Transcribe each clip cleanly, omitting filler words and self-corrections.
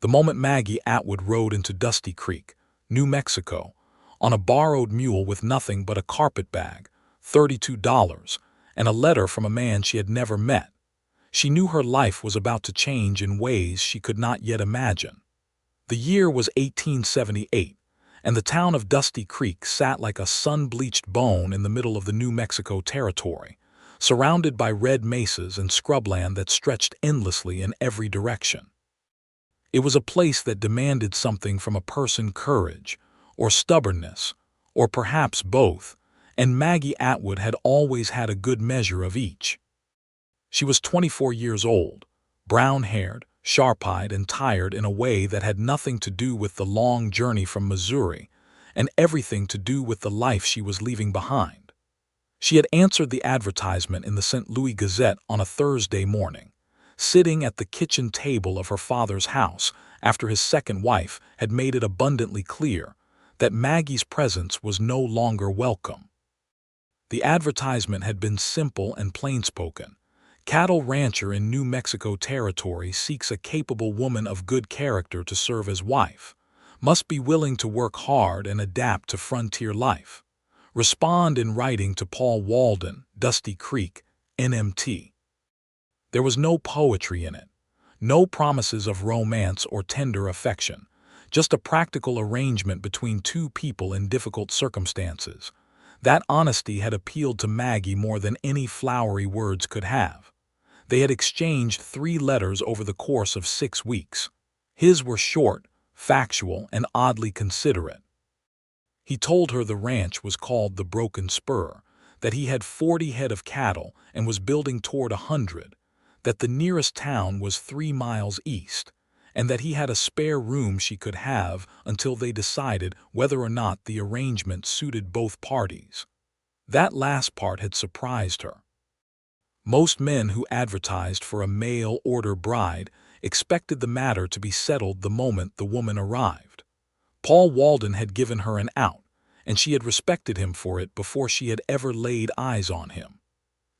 The moment Maggie Atwood rode into Dusty Creek, New Mexico, on a borrowed mule with nothing but a carpet bag, $32, and a letter from a man she had never met, she knew her life was about to change in ways she could not yet imagine. The year was 1878, and the town of Dusty Creek sat like a sun-bleached bone in the middle of the New Mexico territory, surrounded by red mesas and scrubland that stretched endlessly in every direction. It was a place that demanded something from a person: courage, or stubbornness, or perhaps both, and Maggie Atwood had always had a good measure of each. She was 24 years old, brown-haired, sharp-eyed, and tired in a way that had nothing to do with the long journey from Missouri, and everything to do with the life she was leaving behind. She had answered the advertisement in the St. Louis Gazette on a Thursday morning, sitting at the kitchen table of her father's house after his second wife had made it abundantly clear that Maggie's presence was no longer welcome. The advertisement had been simple and plain-spoken. Cattle rancher in New Mexico territory seeks a capable woman of good character to serve as wife. Must be willing to work hard and adapt to frontier life. Respond in writing to Paul Walden, Dusty Creek, NMT. There was no poetry in it, no promises of romance or tender affection, just a practical arrangement between two people in difficult circumstances. That honesty had appealed to Maggie more than any flowery words could have. They had exchanged 3 letters over the course of 6 weeks. His were short, factual, and oddly considerate. He told her the ranch was called the Broken Spur, that he had 40 head of cattle and was building toward 100, that the nearest town was 3 miles east, and that he had a spare room she could have until they decided whether or not the arrangement suited both parties. That last part had surprised her. Most men who advertised for a mail-order bride expected the matter to be settled the moment the woman arrived. Paul Walden had given her an out, and she had respected him for it before she had ever laid eyes on him.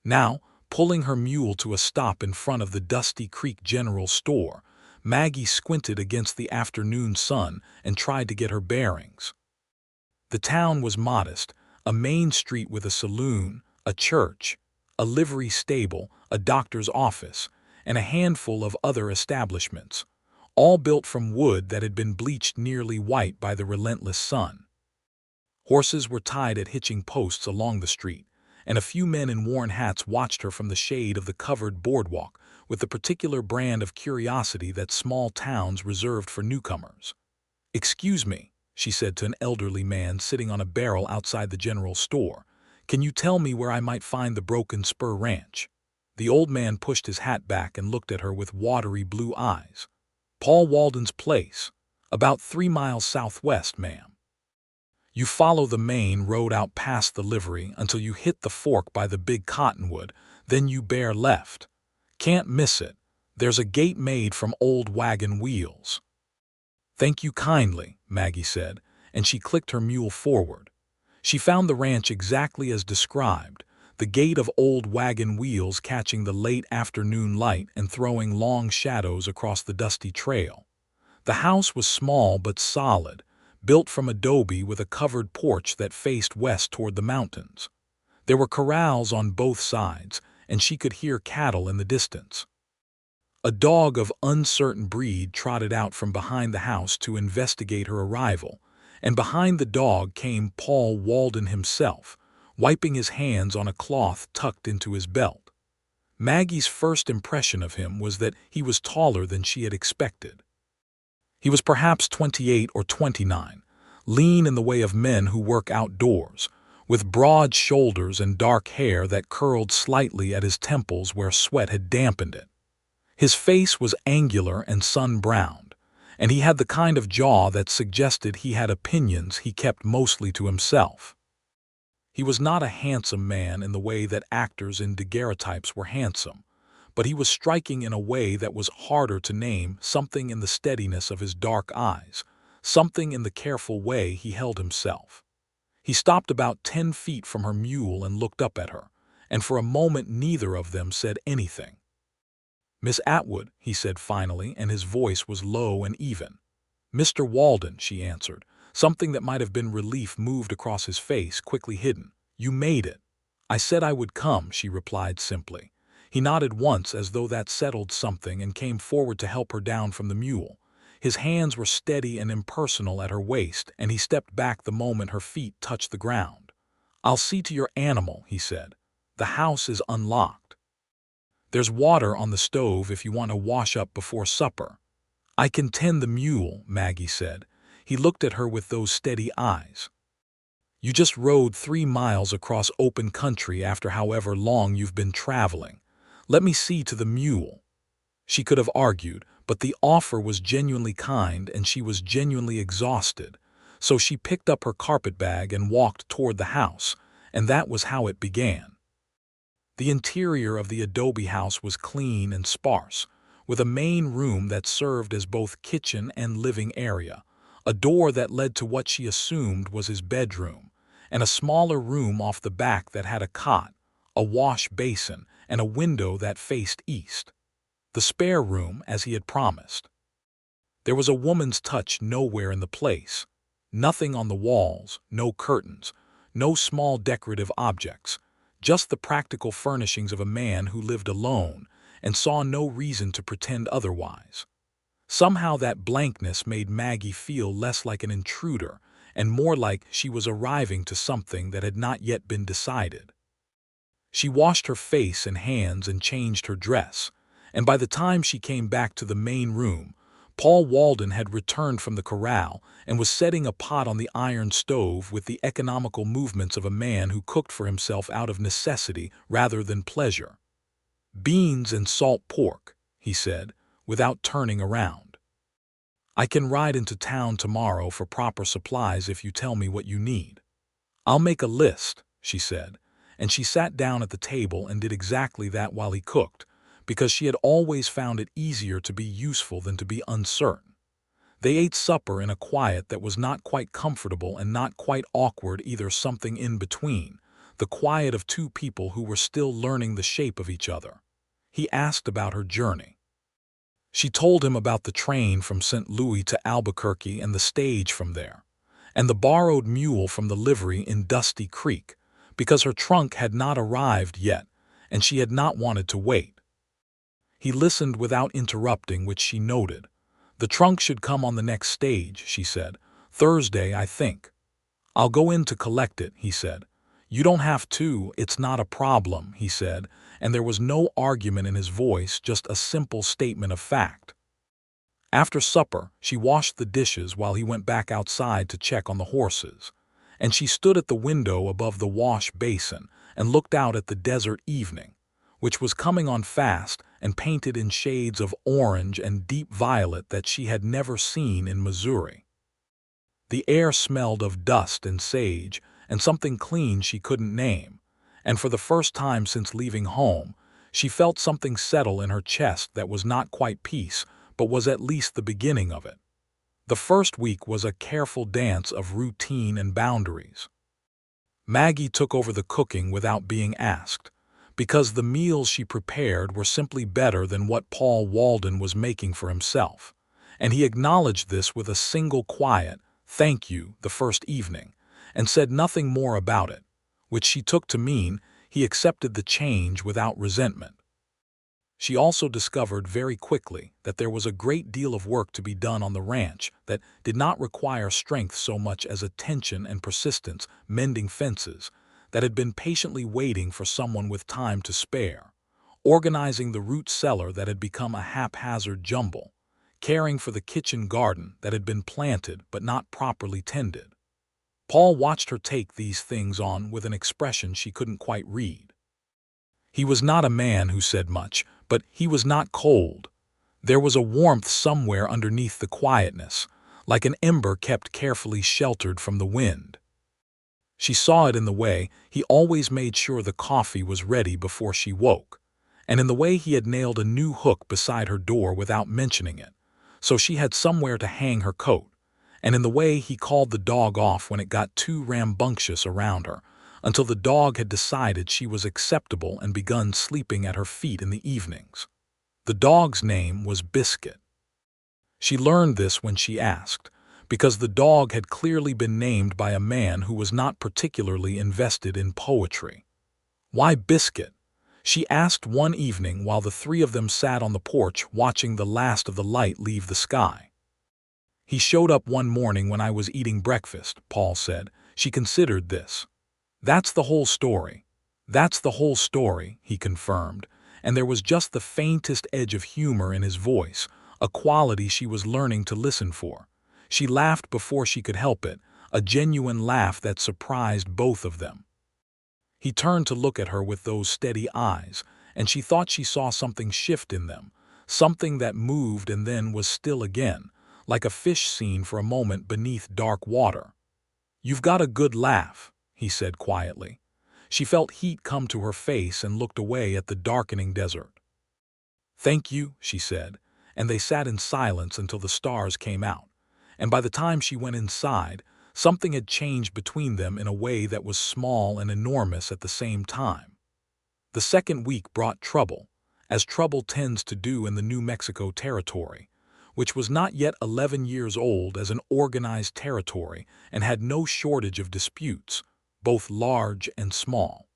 Now, pulling her mule to a stop in front of the Dusty Creek General Store, Maggie squinted against the afternoon sun and tried to get her bearings. The town was modest, a main street with a saloon, a church, a livery stable, a doctor's office, and a handful of other establishments, all built from wood that had been bleached nearly white by the relentless sun. Horses were tied at hitching posts along the street, and a few men in worn hats watched her from the shade of the covered boardwalk with the particular brand of curiosity that small towns reserved for newcomers. "Excuse me," she said to an elderly man sitting on a barrel outside the general store. "Can you tell me where I might find the Broken Spur Ranch?" The old man pushed his hat back and looked at her with watery blue eyes. "Paul Walden's place, about 3 miles southwest, ma'am. You follow the main road out past the livery until you hit the fork by the big cottonwood, then you bear left. Can't miss it. There's a gate made from old wagon wheels." "Thank you kindly," Maggie said, and she clicked her mule forward. She found the ranch exactly as described, the gate of old wagon wheels catching the late afternoon light and throwing long shadows across the dusty trail. The house was small but solid, built from adobe with a covered porch that faced west toward the mountains. There were corrals on both sides, and she could hear cattle in the distance. A dog of uncertain breed trotted out from behind the house to investigate her arrival, and behind the dog came Paul Walden himself, wiping his hands on a cloth tucked into his belt. Maggie's first impression of him was that he was taller than she had expected. He was perhaps 28 or 29, lean in the way of men who work outdoors, with broad shoulders and dark hair that curled slightly at his temples where sweat had dampened it. His face was angular and sun-browned, and he had the kind of jaw that suggested he had opinions he kept mostly to himself. He was not a handsome man in the way that actors in daguerreotypes were handsome, but he was striking in a way that was harder to name, something in the steadiness of his dark eyes, something in the careful way he held himself. He stopped about 10 feet from her mule and looked up at her, and for a moment neither of them said anything. "Miss Atwood," he said finally, and his voice was low and even. "Mr. Walden," she answered. Something that might have been relief moved across his face, quickly hidden. "You made it." "I said I would come," she replied simply. He nodded once as though that settled something and came forward to help her down from the mule. His hands were steady and impersonal at her waist, and he stepped back the moment her feet touched the ground. "I'll see to your animal," he said. "The house is unlocked. There's water on the stove if you want to wash up before supper." "I can tend the mule," Maggie said. He looked at her with those steady eyes. "You just rode 3 miles across open country after however long you've been traveling. Let me see to the mule." She could have argued, but the offer was genuinely kind and she was genuinely exhausted. So she picked up her carpetbag and walked toward the house, and that was how it began. The interior of the adobe house was clean and sparse, with a main room that served as both kitchen and living area, a door that led to what she assumed was his bedroom, and a smaller room off the back that had a cot, a wash basin, and a window that faced east. The spare room, as he had promised. There was a woman's touch nowhere in the place. Nothing on the walls, no curtains, no small decorative objects, just the practical furnishings of a man who lived alone and saw no reason to pretend otherwise. Somehow that blankness made Maggie feel less like an intruder and more like she was arriving to something that had not yet been decided. She washed her face and hands and changed her dress, and by the time she came back to the main room, Paul Walden had returned from the corral and was setting a pot on the iron stove with the economical movements of a man who cooked for himself out of necessity rather than pleasure. "Beans and salt pork," he said, without turning around. "I can ride into town tomorrow for proper supplies if you tell me what you need." "I'll make a list," she said, and she sat down at the table and did exactly that while he cooked, because she had always found it easier to be useful than to be uncertain. They ate supper in a quiet that was not quite comfortable and not quite awkward either, something in between, the quiet of two people who were still learning the shape of each other. He asked about her journey. She told him about the train from St. Louis to Albuquerque and the stage from there, and the borrowed mule from the livery in Dusty Creek, because her trunk had not arrived yet, and she had not wanted to wait. He listened without interrupting, which she noted. "The trunk should come on the next stage," she said. "Thursday, I think." "I'll go in to collect it," he said. "You don't have to, it's not a problem," he said, and there was no argument in his voice, just a simple statement of fact. After supper, she washed the dishes while he went back outside to check on the horses, and she stood at the window above the wash basin and looked out at the desert evening, which was coming on fast and painted in shades of orange and deep violet that she had never seen in Missouri. The air smelled of dust and sage and something clean she couldn't name, and for the first time since leaving home, she felt something settle in her chest that was not quite peace, but was at least the beginning of it. The first week was a careful dance of routine and boundaries. Maggie took over the cooking without being asked, because the meals she prepared were simply better than what Paul Walden was making for himself, and he acknowledged this with a single quiet "thank you" the first evening, and said nothing more about it, which she took to mean he accepted the change without resentment. She also discovered very quickly that there was a great deal of work to be done on the ranch that did not require strength so much as attention and persistence, mending fences that had been patiently waiting for someone with time to spare, organizing the root cellar that had become a haphazard jumble, caring for the kitchen garden that had been planted but not properly tended. Paul watched her take these things on with an expression she couldn't quite read. He was not a man who said much, but he was not cold. There was a warmth somewhere underneath the quietness, like an ember kept carefully sheltered from the wind. She saw it in the way he always made sure the coffee was ready before she woke, and in the way he had nailed a new hook beside her door without mentioning it, so she had somewhere to hang her coat, and in the way he called the dog off when it got too rambunctious around her, until the dog had decided she was acceptable and begun sleeping at her feet in the evenings. The dog's name was Biscuit. She learned this when she asked, because the dog had clearly been named by a man who was not particularly invested in poetry. Why Biscuit? She asked one evening while the three of them sat on the porch watching the last of the light leave the sky. He showed up one morning when I was eating breakfast, Paul said. She considered this. That's the whole story. That's the whole story, he confirmed, and there was just the faintest edge of humor in his voice, a quality she was learning to listen for. She laughed before she could help it, a genuine laugh that surprised both of them. He turned to look at her with those steady eyes, and she thought she saw something shift in them, something that moved and then was still again, like a fish seen for a moment beneath dark water. "You've got a good laugh," he said quietly. She felt heat come to her face and looked away at the darkening desert. "Thank you," she said, and they sat in silence until the stars came out. And by the time she went inside, something had changed between them in a way that was small and enormous at the same time. The second week brought trouble, as trouble tends to do in the New Mexico territory, which was not yet 11 years old as an organized territory and had no shortage of disputes, both large and small.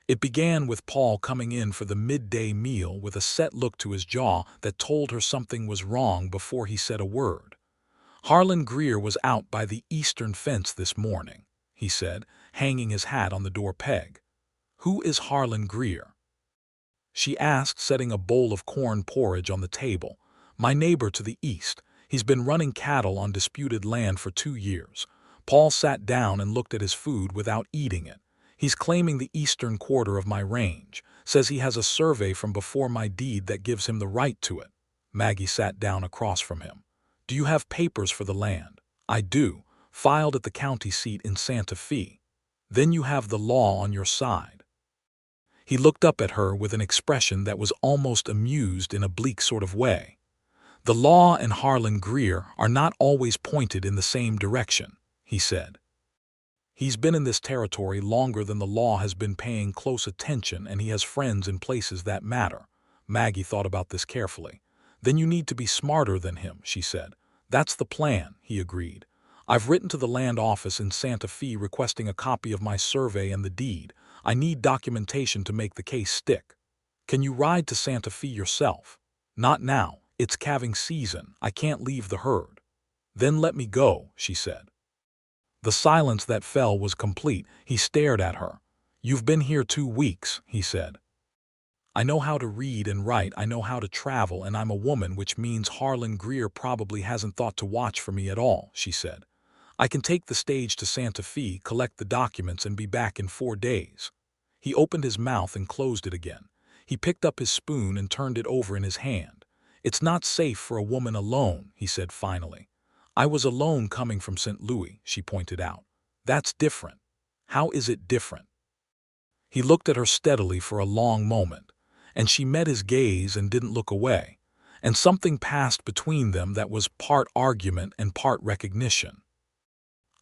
It began with Paul coming in for the midday meal with a set look to his jaw that told her something was wrong before he said a word. "Harlan Greer was out by the eastern fence this morning," he said, hanging his hat on the door peg. "Who is Harlan Greer?" She asked, setting a bowl of corn porridge on the table. "My neighbor to the east. He's been running cattle on disputed land for 2 years. Paul sat down and looked at his food without eating it. He's claiming the eastern quarter of my range, says he has a survey from before my deed that gives him the right to it." Maggie sat down across from him. "Do you have papers for the land?" "I do, filed at the county seat in Santa Fe." "Then you have the law on your side." He looked up at her with an expression that was almost amused in a bleak sort of way. "The law and Harlan Greer are not always pointed in the same direction," he said. "He's been in this territory longer than the law has been paying close attention, and he has friends in places that matter." Maggie thought about this carefully. "Then you need to be smarter than him," she said. "That's the plan," he agreed. "I've written to the land office in Santa Fe requesting a copy of my survey and the deed. I need documentation to make the case stick." "Can you ride to Santa Fe yourself?" "Not now. It's calving season. I can't leave the herd." "Then let me go," she said. The silence that fell was complete. He stared at her. "You've been here 2 weeks," he said. "I know how to read and write, I know how to travel, and I'm a woman, which means Harlan Greer probably hasn't thought to watch for me at all," she said. "I can take the stage to Santa Fe, collect the documents, and be back in 4 days." He opened his mouth and closed it again. He picked up his spoon and turned it over in his hand. "It's not safe for a woman alone," he said finally. "I was alone coming from St. Louis," she pointed out. "That's different." "How is it different?" He looked at her steadily for a long moment, and she met his gaze and didn't look away, and something passed between them that was part argument and part recognition.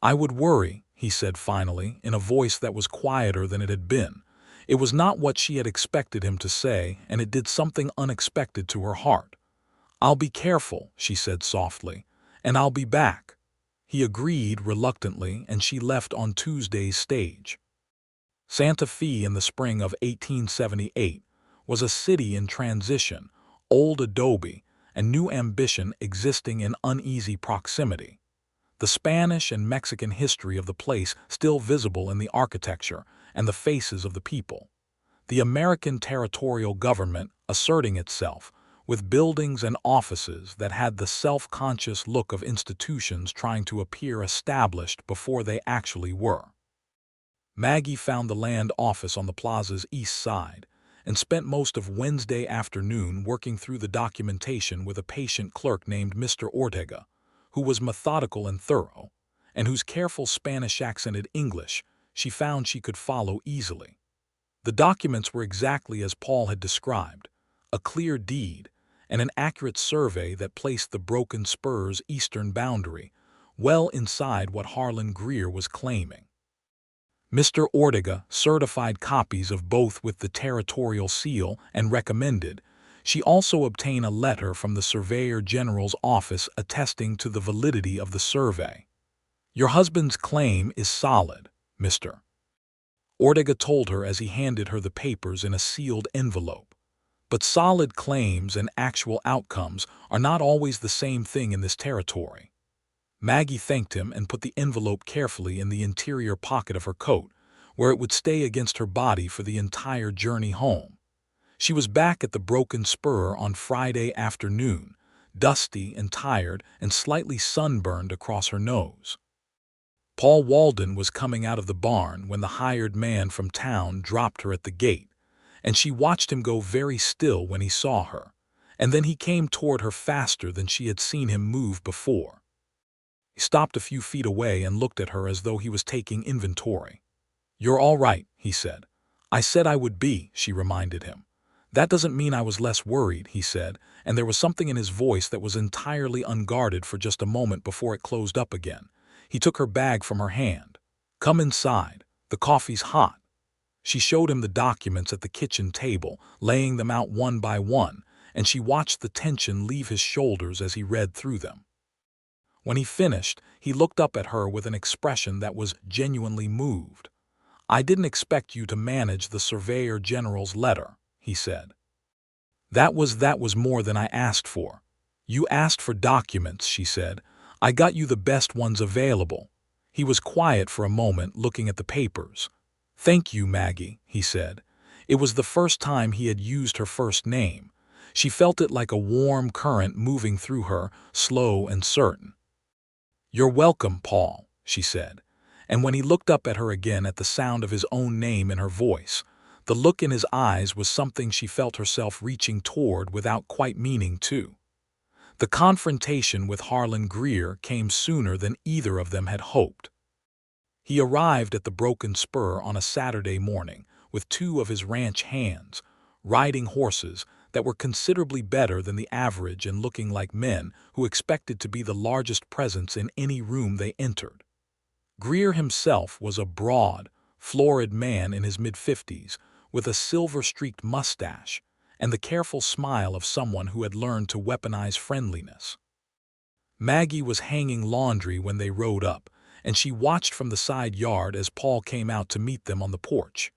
"I would worry," he said finally, in a voice that was quieter than it had been. It was not what she had expected him to say, and it did something unexpected to her heart. "I'll be careful," she said softly, "and I'll be back." He agreed reluctantly, and she left on Tuesday's stage. Santa Fe in the spring of 1878 was a city in transition, old adobe and new ambition existing in uneasy proximity. The Spanish and Mexican history of the place still visible in the architecture and the faces of the people. The American territorial government asserting itself, with buildings and offices that had the self-conscious look of institutions trying to appear established before they actually were. Maggie found the land office on the plaza's east side and spent most of Wednesday afternoon working through the documentation with a patient clerk named Mr. Ortega, who was methodical and thorough, and whose careful Spanish-accented English she found she could follow easily. The documents were exactly as Paul had described, a clear deed and an accurate survey that placed the Broken Spur's eastern boundary well inside what Harlan Greer was claiming. Mr. Ortega certified copies of both with the territorial seal and recommended She also obtained a letter from the Surveyor General's office attesting to the validity of the survey. "Your husband's claim is solid, Mr. Ortega told her as he handed her the papers in a sealed envelope. But solid claims and actual outcomes are not always the same thing in this territory. Maggie thanked him and put the envelope carefully in the interior pocket of her coat, where it would stay against her body for the entire journey home. She was back at the Broken Spur on Friday afternoon, dusty and tired and slightly sunburned across her nose. Paul Walden was coming out of the barn when the hired man from town dropped her at the gate, and she watched him go very still when he saw her, and then he came toward her faster than she had seen him move before. He stopped a few feet away and looked at her as though he was taking inventory. "You're all right," he said. "I said I would be," she reminded him. "That doesn't mean I was less worried," he said, and there was something in his voice that was entirely unguarded for just a moment before it closed up again. He took her bag from her hand. "Come inside. The coffee's hot." She showed him the documents at the kitchen table, laying them out one by one, and she watched the tension leave his shoulders as he read through them. When he finished, he looked up at her with an expression that was genuinely moved. "I didn't expect you to manage the Surveyor General's letter," he said. That was more than I asked for." "You asked for documents," she said. "I got you the best ones available." He was quiet for a moment, looking at the papers. "Thank you, Maggie," he said. It was the first time he had used her first name. She felt it like a warm current moving through her, slow and certain. "You're welcome, Paul," she said. And when he looked up at her again at the sound of his own name in her voice, the look in his eyes was something she felt herself reaching toward without quite meaning to. The confrontation with Harlan Greer came sooner than either of them had hoped. He arrived at the Broken Spur on a Saturday morning with two of his ranch hands, riding horses that were considerably better than the average and looking like men who expected to be the largest presence in any room they entered. Greer himself was a broad, florid man in his mid-50s with a silver-streaked mustache and the careful smile of someone who had learned to weaponize friendliness. Maggie was hanging laundry when they rode up, and she watched from the side yard as Paul came out to meet them on the porch.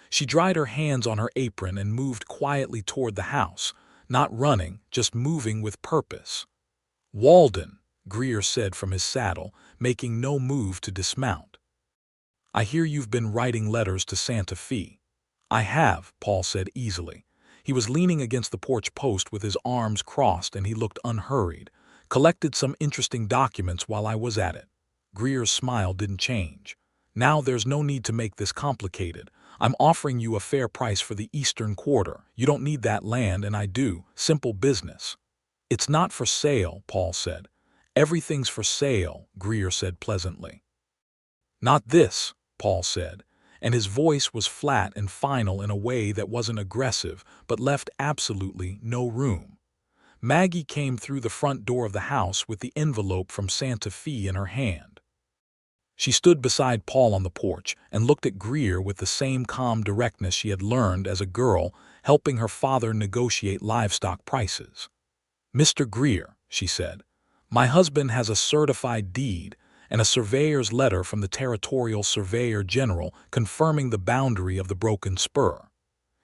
She dried her hands on her apron and moved quietly toward the house, not running, just moving with purpose. "Walden," Greer said from his saddle, making no move to dismount. "I hear you've been writing letters to Santa Fe." "I have," Paul said easily. He was leaning against the porch post with his arms crossed and he looked unhurried. "Collected some interesting documents while I was at it." Greer's smile didn't change. "Now there's no need to make this complicated. I'm offering you a fair price for the eastern quarter. You don't need that land and I do. Simple business." "It's not for sale," Paul said. "Everything's for sale," Greer said pleasantly. "Not this," Paul said, and his voice was flat and final in a way that wasn't aggressive but left absolutely no room. Maggie came through the front door of the house with the envelope from Santa Fe in her hand. She stood beside Paul on the porch and looked at Greer with the same calm directness she had learned as a girl helping her father negotiate livestock prices. "Mr. Greer," she said, "my husband has a certified deed and a surveyor's letter from the Territorial Surveyor General confirming the boundary of the Broken Spur.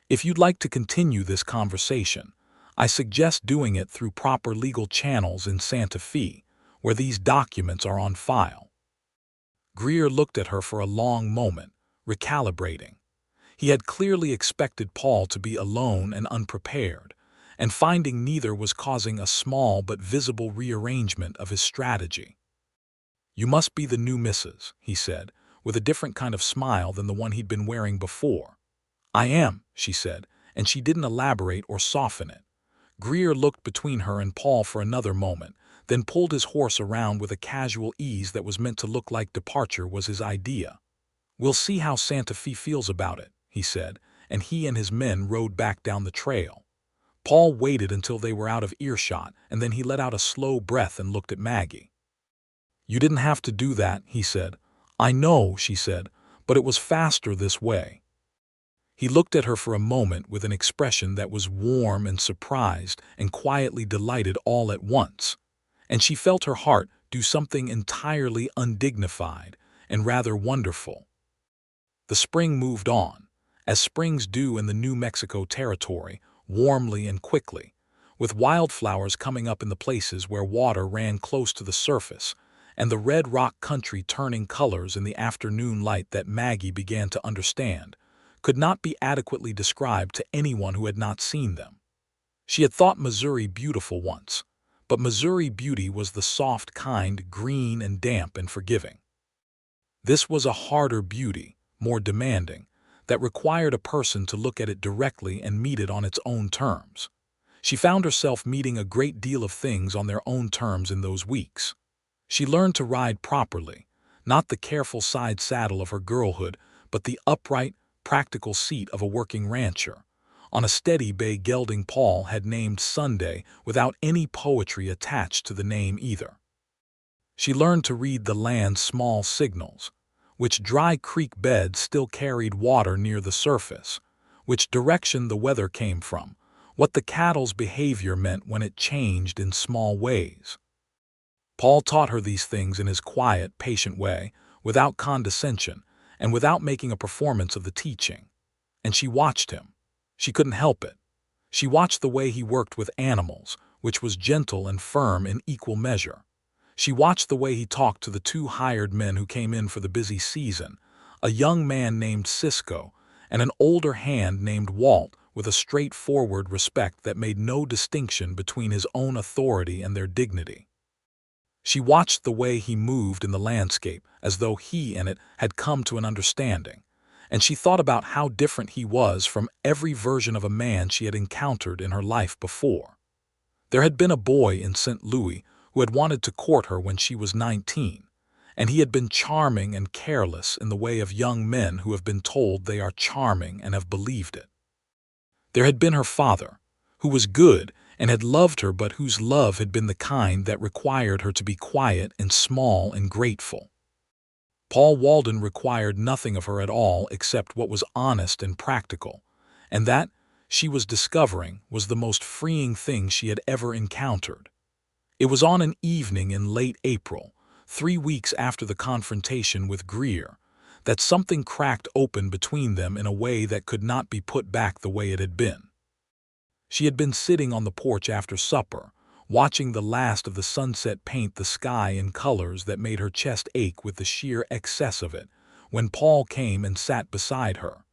If you'd like to continue this conversation, I suggest doing it through proper legal channels in Santa Fe, where these documents are on file." Greer looked at her for a long moment, recalibrating. He had clearly expected Paul to be alone and unprepared, and finding neither was causing a small but visible rearrangement of his strategy. "You must be the new Mrs.," he said, with a different kind of smile than the one he'd been wearing before. "I am," she said, and she didn't elaborate or soften it. Greer looked between her and Paul for another moment, then pulled his horse around with a casual ease that was meant to look like departure was his idea. "We'll see how Santa Fe feels about it," he said, and he and his men rode back down the trail. Paul waited until they were out of earshot, and then he let out a slow breath and looked at Maggie. "You didn't have to do that," he said. "I know," she said, "but it was faster this way." He looked at her for a moment with an expression that was warm and surprised and quietly delighted all at once, and she felt her heart do something entirely undignified and rather wonderful. The spring moved on, as springs do in the New Mexico territory, warmly and quickly, with wildflowers coming up in the places where water ran close to the surface, and the red rock country turning colors in the afternoon light that Maggie began to understand could not be adequately described to anyone who had not seen them. She had thought Missouri beautiful once, but Missouri beauty was the soft kind, green and damp and forgiving. This was a harder beauty, more demanding, that required a person to look at it directly and meet it on its own terms. She found herself meeting a great deal of things on their own terms in those weeks. She learned to ride properly, not the careful side saddle of her girlhood, but the upright, practical seat of a working rancher, on a steady bay gelding Paul had named Sunday without any poetry attached to the name either. She learned to read the land's small signals, which dry creek beds still carried water near the surface, which direction the weather came from, what the cattle's behavior meant when it changed in small ways. Paul taught her these things in his quiet, patient way, without condescension, and without making a performance of the teaching. And she watched him. She couldn't help it. She watched the way he worked with animals, which was gentle and firm in equal measure. She watched the way he talked to the two hired men who came in for the busy season, a young man named Cisco and an older hand named Walt, with a straightforward respect that made no distinction between his own authority and their dignity. She watched the way he moved in the landscape as though he and it had come to an understanding, and she thought about how different he was from every version of a man she had encountered in her life before. There had been a boy in St. Louis who had wanted to court her when she was 19, and he had been charming and careless in the way of young men who have been told they are charming and have believed it. There had been her father, who was good and had loved her, but whose love had been the kind that required her to be quiet and small and grateful. Paul Walden required nothing of her at all except what was honest and practical, and that, she was discovering, was the most freeing thing she had ever encountered. It was on an evening in late April, 3 weeks after the confrontation with Greer, that something cracked open between them in a way that could not be put back the way it had been. She had been sitting on the porch after supper, watching the last of the sunset paint the sky in colors that made her chest ache with the sheer excess of it, when Paul came and sat beside her.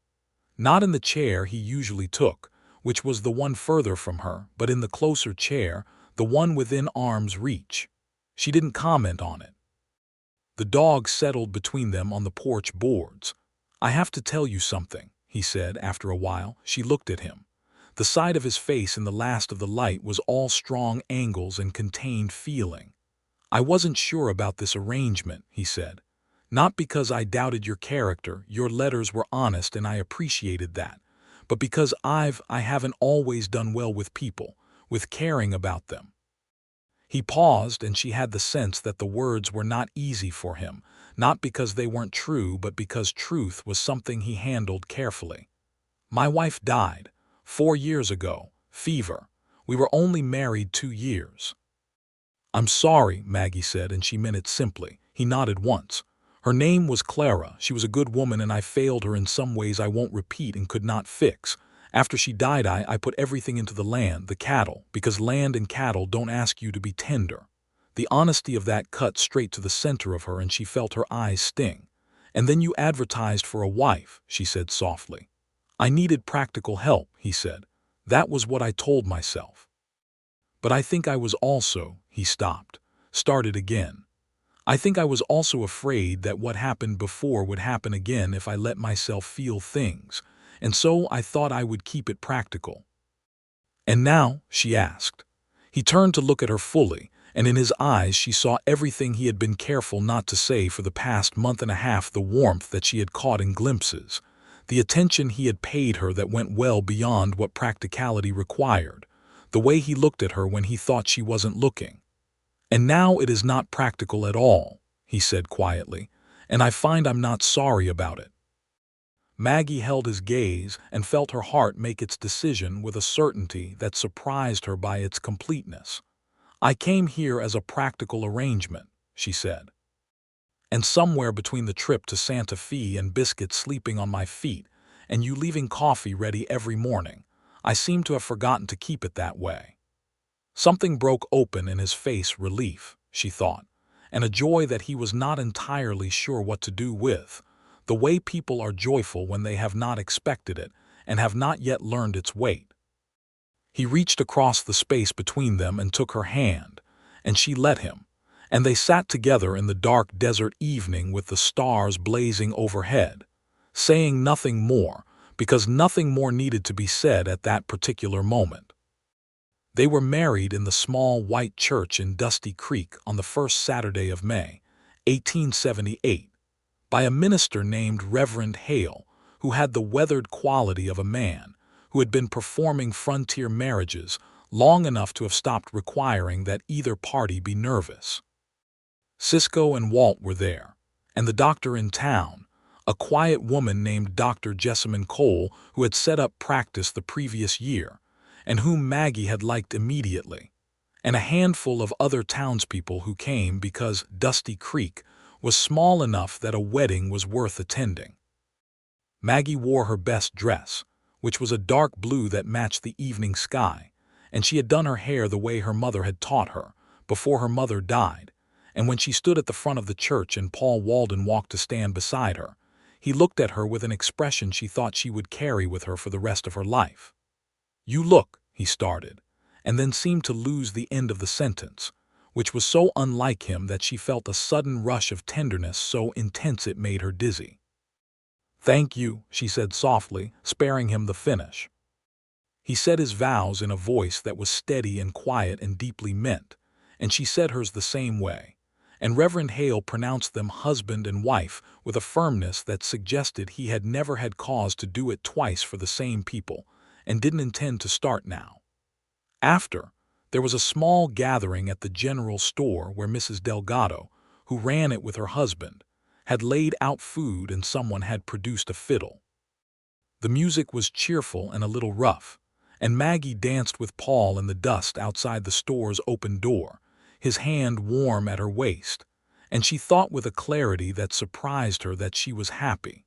Not in the chair he usually took, which was the one further from her, but in the closer chair, the one within arm's reach. She didn't comment on it. The dog settled between them on the porch boards. "I have to tell you something," he said after a while. She looked at him. The side of his face in the last of the light was all strong angles and contained feeling. "I wasn't sure about this arrangement," he said. "Not because I doubted your character, your letters were honest and I appreciated that, but because I haven't always done well with people, with caring about them." He paused, and she had the sense that the words were not easy for him, not because they weren't true, but because truth was something he handled carefully. "My wife died 4 years ago, fever. We were only married 2 years. "I'm sorry," Maggie said, and she meant it simply. He nodded once. "Her name was Clara. She was a good woman, and I failed her in some ways I won't repeat and could not fix. After she died, I put everything into the land, the cattle, because land and cattle don't ask you to be tender." The honesty of that cut straight to the center of her, and she felt her eyes sting. "And then you advertised for a wife," she said softly. "I needed practical help," he said. "That was what I told myself. But I think I was also," he stopped, started again. "I think I was also afraid that what happened before would happen again if I let myself feel things, and so I thought I would keep it practical." "And now?" she asked. He turned to look at her fully, and in his eyes she saw everything he had been careful not to say for the past month and a half, the warmth that she had caught in glimpses, the attention he had paid her that went well beyond what practicality required, the way he looked at her when he thought she wasn't looking. "And now it is not practical at all," he said quietly, "and I find I'm not sorry about it." Maggie held his gaze and felt her heart make its decision with a certainty that surprised her by its completeness. "I came here as a practical arrangement," she said. "And somewhere between the trip to Santa Fe and biscuits sleeping on my feet and you leaving coffee ready every morning, I seem to have forgotten to keep it that way." Something broke open in his face, relief, she thought, and a joy that he was not entirely sure what to do with, the way people are joyful when they have not expected it and have not yet learned its weight. He reached across the space between them and took her hand, and she let him, and they sat together in the dark desert evening with the stars blazing overhead, saying nothing more, because nothing more needed to be said at that particular moment. They were married in the small white church in Dusty Creek on the first Saturday of May, 1878, by a minister named Reverend Hale, who had the weathered quality of a man who had been performing frontier marriages long enough to have stopped requiring that either party be nervous. Cisco and Walt were there, and the doctor in town, a quiet woman named Dr. Jessamine Cole, who had set up practice the previous year, and whom Maggie had liked immediately, and a handful of other townspeople who came because Dusty Creek was small enough that a wedding was worth attending. Maggie wore her best dress, which was a dark blue that matched the evening sky, and she had done her hair the way her mother had taught her, before her mother died, and when she stood at the front of the church and Paul Walden walked to stand beside her, he looked at her with an expression she thought she would carry with her for the rest of her life. "You look," he started, and then seemed to lose the end of the sentence, which was so unlike him that she felt a sudden rush of tenderness so intense it made her dizzy. "Thank you," she said softly, sparing him the finish. He said his vows in a voice that was steady and quiet and deeply meant, and she said hers the same way, and Reverend Hale pronounced them husband and wife with a firmness that suggested he had never had cause to do it twice for the same people, and didn't intend to start now. After, there was a small gathering at the general store where Mrs. Delgado, who ran it with her husband, had laid out food and someone had produced a fiddle. The music was cheerful and a little rough, and Maggie danced with Paul in the dust outside the store's open door, his hand warm at her waist, and she thought with a clarity that surprised her that she was happy.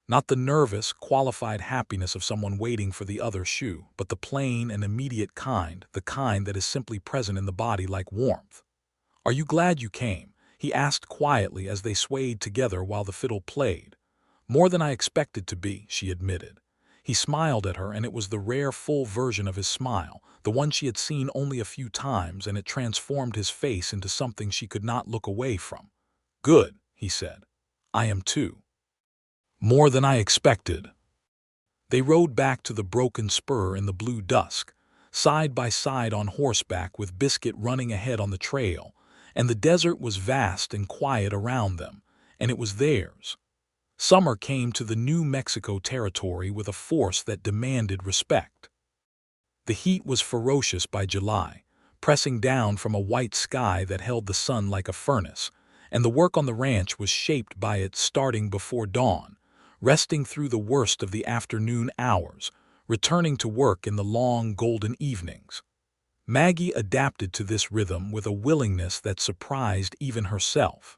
Not the nervous, qualified happiness of someone waiting for the other shoe, but the plain and immediate kind, the kind that is simply present in the body like warmth. "Are you glad you came?" he asked quietly as they swayed together while the fiddle played. "More than I expected to be," she admitted. He smiled at her, and it was the rare full version of his smile, the one she had seen only a few times, and it transformed his face into something she could not look away from. "Good," he said. "I am too. More than I expected." They rode back to the broken spur in the blue dusk, side by side on horseback with Biscuit running ahead on the trail, and the desert was vast and quiet around them, and it was theirs. Summer came to the New Mexico territory with a force that demanded respect. The heat was ferocious by July, pressing down from a white sky that held the sun like a furnace, and the work on the ranch was shaped by it starting before dawn, resting through the worst of the afternoon hours, returning to work in the long golden evenings. Maggie adapted to this rhythm with a willingness that surprised even herself.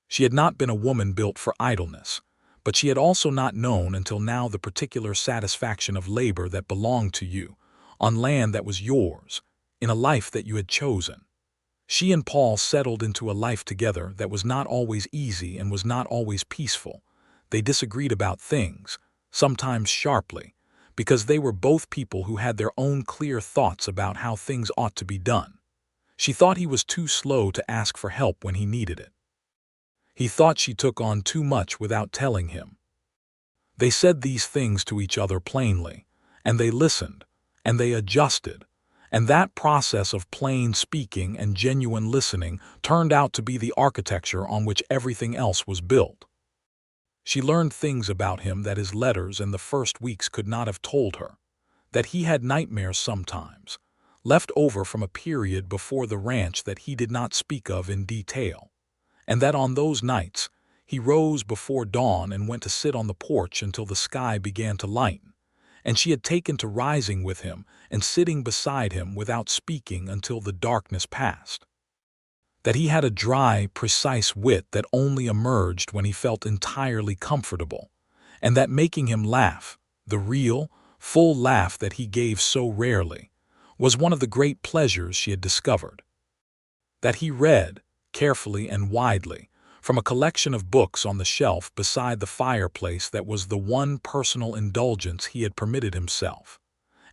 She had not been a woman built for idleness, but she had also not known until now the particular satisfaction of labor that belonged to you, on land that was yours, in a life that you had chosen. She and Paul settled into a life together that was not always easy and was not always peaceful. They disagreed about things, sometimes sharply, because they were both people who had their own clear thoughts about how things ought to be done. She thought he was too slow to ask for help when he needed it. He thought she took on too much without telling him. They said these things to each other plainly, and they listened, and they adjusted, and that process of plain speaking and genuine listening turned out to be the architecture on which everything else was built. She learned things about him that his letters in the first weeks could not have told her, that he had nightmares sometimes, left over from a period before the ranch that he did not speak of in detail, and that on those nights He rose before dawn and went to sit on the porch until the sky began to lighten, and she had taken to rising with him and sitting beside him without speaking until the darkness passed. That he had a dry, precise wit that only emerged when he felt entirely comfortable, and that making him laugh, the real, full laugh that he gave so rarely, was one of the great pleasures she had discovered. That he read, carefully and widely, from a collection of books on the shelf beside the fireplace that was the one personal indulgence he had permitted himself,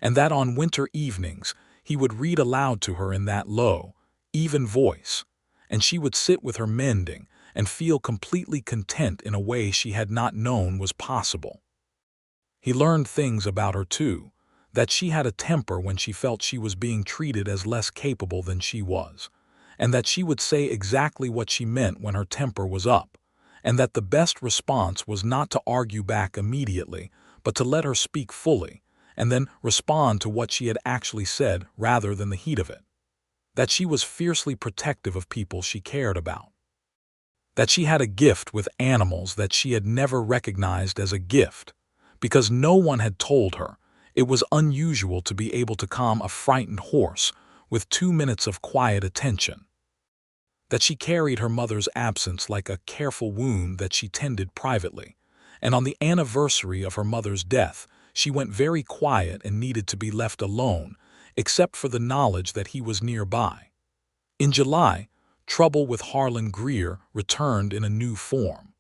and that on winter evenings he would read aloud to her in that low, even voice, and she would sit with her mending and feel completely content in a way she had not known was possible. He learned things about her, too, that she had a temper when she felt she was being treated as less capable than she was, and that she would say exactly what she meant when her temper was up, and that the best response was not to argue back immediately, but to let her speak fully, and then respond to what she had actually said rather than the heat of it. That she was fiercely protective of people she cared about. That she had a gift with animals that she had never recognized as a gift, because no one had told her it was unusual to be able to calm a frightened horse with 2 minutes of quiet attention. That she carried her mother's absence like a careful wound that she tended privately, and on the anniversary of her mother's death, she went very quiet and needed to be left alone, except for the knowledge that he was nearby. In July, trouble with Harlan Greer returned in a new form.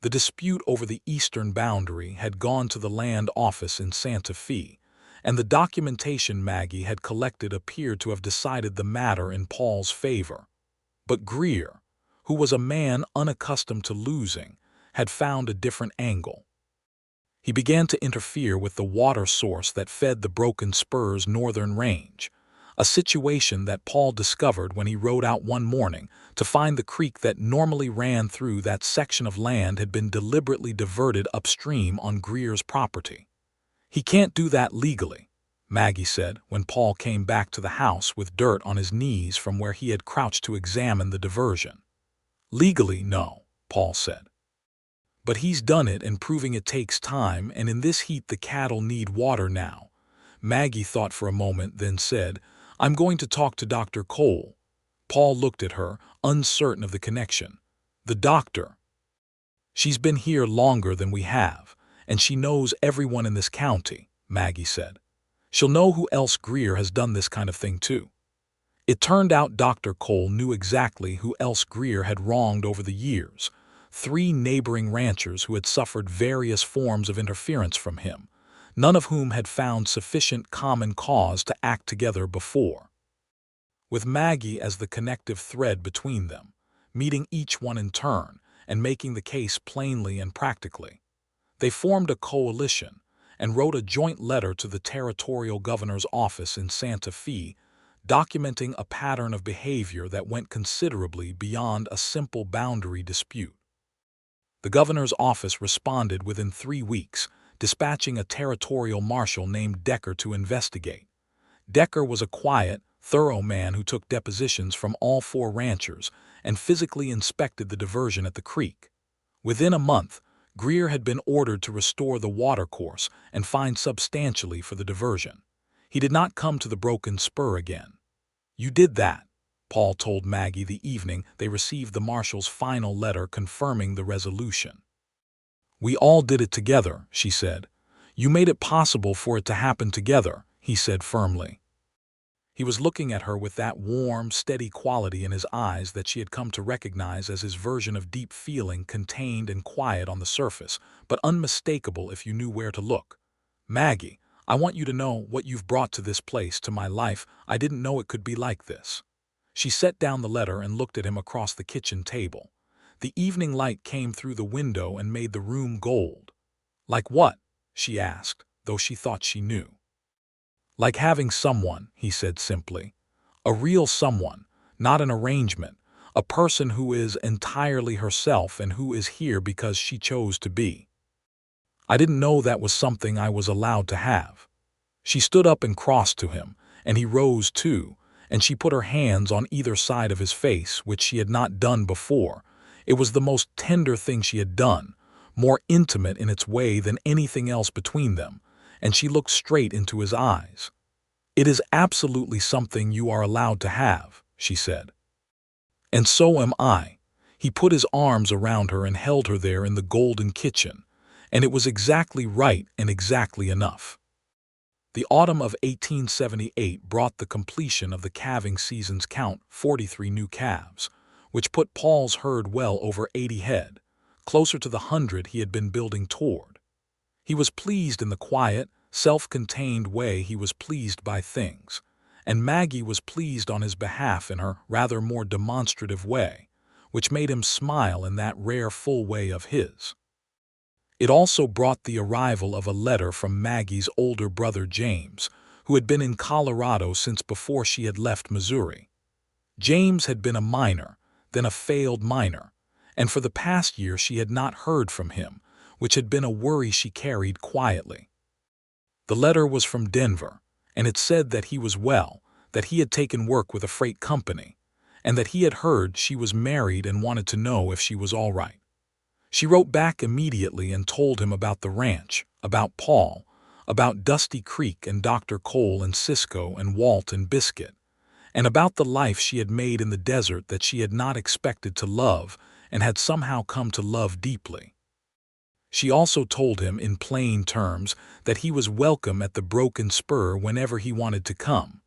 The dispute over the eastern boundary had gone to the land office in Santa Fe, and the documentation Maggie had collected appeared to have decided the matter in Paul's favor. But Greer, who was a man unaccustomed to losing, had found a different angle. He began to interfere with the water source that fed the Broken Spur's northern range, a situation that Paul discovered when he rode out one morning to find the creek that normally ran through that section of land had been deliberately diverted upstream on Greer's property. "He can't do that legally," Maggie said when Paul came back to the house with dirt on his knees from where he had crouched to examine the diversion. "Legally, no," Paul said. "But he's done it, and proving it takes time, and in this heat the cattle need water now." Maggie thought for a moment, then said, "I'm going to talk to Dr. Cole." Paul looked at her, uncertain of the connection. "The doctor?" "She's been here longer than we have, and she knows everyone in this county," Maggie said. "She'll know who else Greer has done this kind of thing to." It turned out Dr. Cole knew exactly who else Greer had wronged over the years: 3 neighboring ranchers who had suffered various forms of interference from him, none of whom had found sufficient common cause to act together before. With Maggie as the connective thread between them, meeting each one in turn and making the case plainly and practically, they formed a coalition and wrote a joint letter to the territorial governor's office in Santa Fe, documenting a pattern of behavior that went considerably beyond a simple boundary dispute. The governor's office responded within 3 weeks, dispatching a territorial marshal named Decker to investigate. Decker was a quiet, thorough man who took depositions from all 4 ranchers and physically inspected the diversion at the creek. Within a month, Greer had been ordered to restore the watercourse and fined substantially for the diversion. He did not come to the Broken Spur again. "You did that," Paul told Maggie the evening they received the marshal's final letter confirming the resolution. "We all did it together," she said. "You made it possible for it to happen together," he said firmly. He was looking at her with that warm, steady quality in his eyes that she had come to recognize as his version of deep feeling, contained and quiet on the surface, but unmistakable if you knew where to look. "Maggie, I want you to know what you've brought to this place, to my life. I didn't know it could be like this." She set down the letter and looked at him across the kitchen table. The evening light came through the window and made the room gold. "Like what?" she asked, though she thought she knew. "Like having someone," he said simply. "A real someone, not an arrangement, a person who is entirely herself and who is here because she chose to be. I didn't know that was something I was allowed to have." She stood up and crossed to him, and he rose too, and she put her hands on either side of his face, which she had not done before. It was the most tender thing she had done, more intimate in its way than anything else between them, and she looked straight into his eyes. "It is absolutely something you are allowed to have," she said. "And so am I." He put his arms around her and held her there in the golden kitchen, and it was exactly right and exactly enough. The autumn of 1878 brought the completion of the calving season's count, 43 new calves, which put Paul's herd well over 80 head, closer to the 100 he had been building toward. He was pleased in the quiet, self-contained way he was pleased by things, and Maggie was pleased on his behalf in her rather more demonstrative way, which made him smile in that rare full way of his. It also brought the arrival of a letter from Maggie's older brother James, who had been in Colorado since before she had left Missouri. James had been a miner, then a failed miner, and for the past year she had not heard from him, which had been a worry she carried quietly. The letter was from Denver, and it said that he was well, that he had taken work with a freight company, and that he had heard she was married and wanted to know if she was all right. She wrote back immediately and told him about the ranch, about Paul, about Dusty Creek and Dr. Cole and Cisco and Walt and Biscuit, and about the life she had made in the desert that she had not expected to love and had somehow come to love deeply. She also told him in plain terms that he was welcome at the Broken Spur whenever he wanted to come.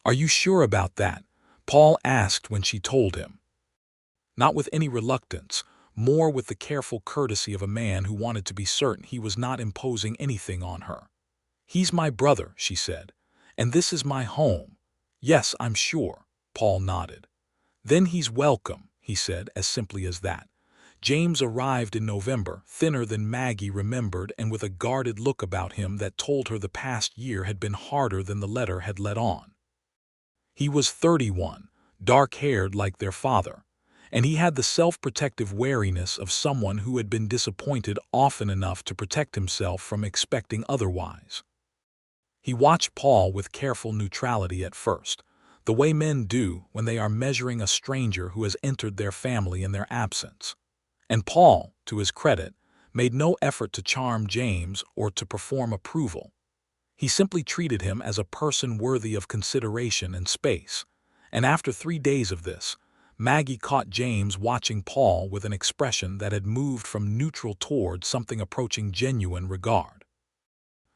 "Are you sure about that?" Paul asked when she told him. Not with any reluctance, more with the careful courtesy of a man who wanted to be certain he was not imposing anything on her. "He's my brother," she said, "and this is my home." "Yes, I'm sure," Paul nodded. "Then he's welcome," he said, as simply as that. James arrived in November, thinner than Maggie remembered and with a guarded look about him that told her the past year had been harder than the letter had let on. He was 31, dark-haired like their father, and he had the self-protective wariness of someone who had been disappointed often enough to protect himself from expecting otherwise. He watched Paul with careful neutrality at first, the way men do when they are measuring a stranger who has entered their family in their absence. And Paul, to his credit, made no effort to charm James or to perform approval. He simply treated him as a person worthy of consideration and space, and after 3 days of this, Maggie caught James watching Paul with an expression that had moved from neutral toward something approaching genuine regard.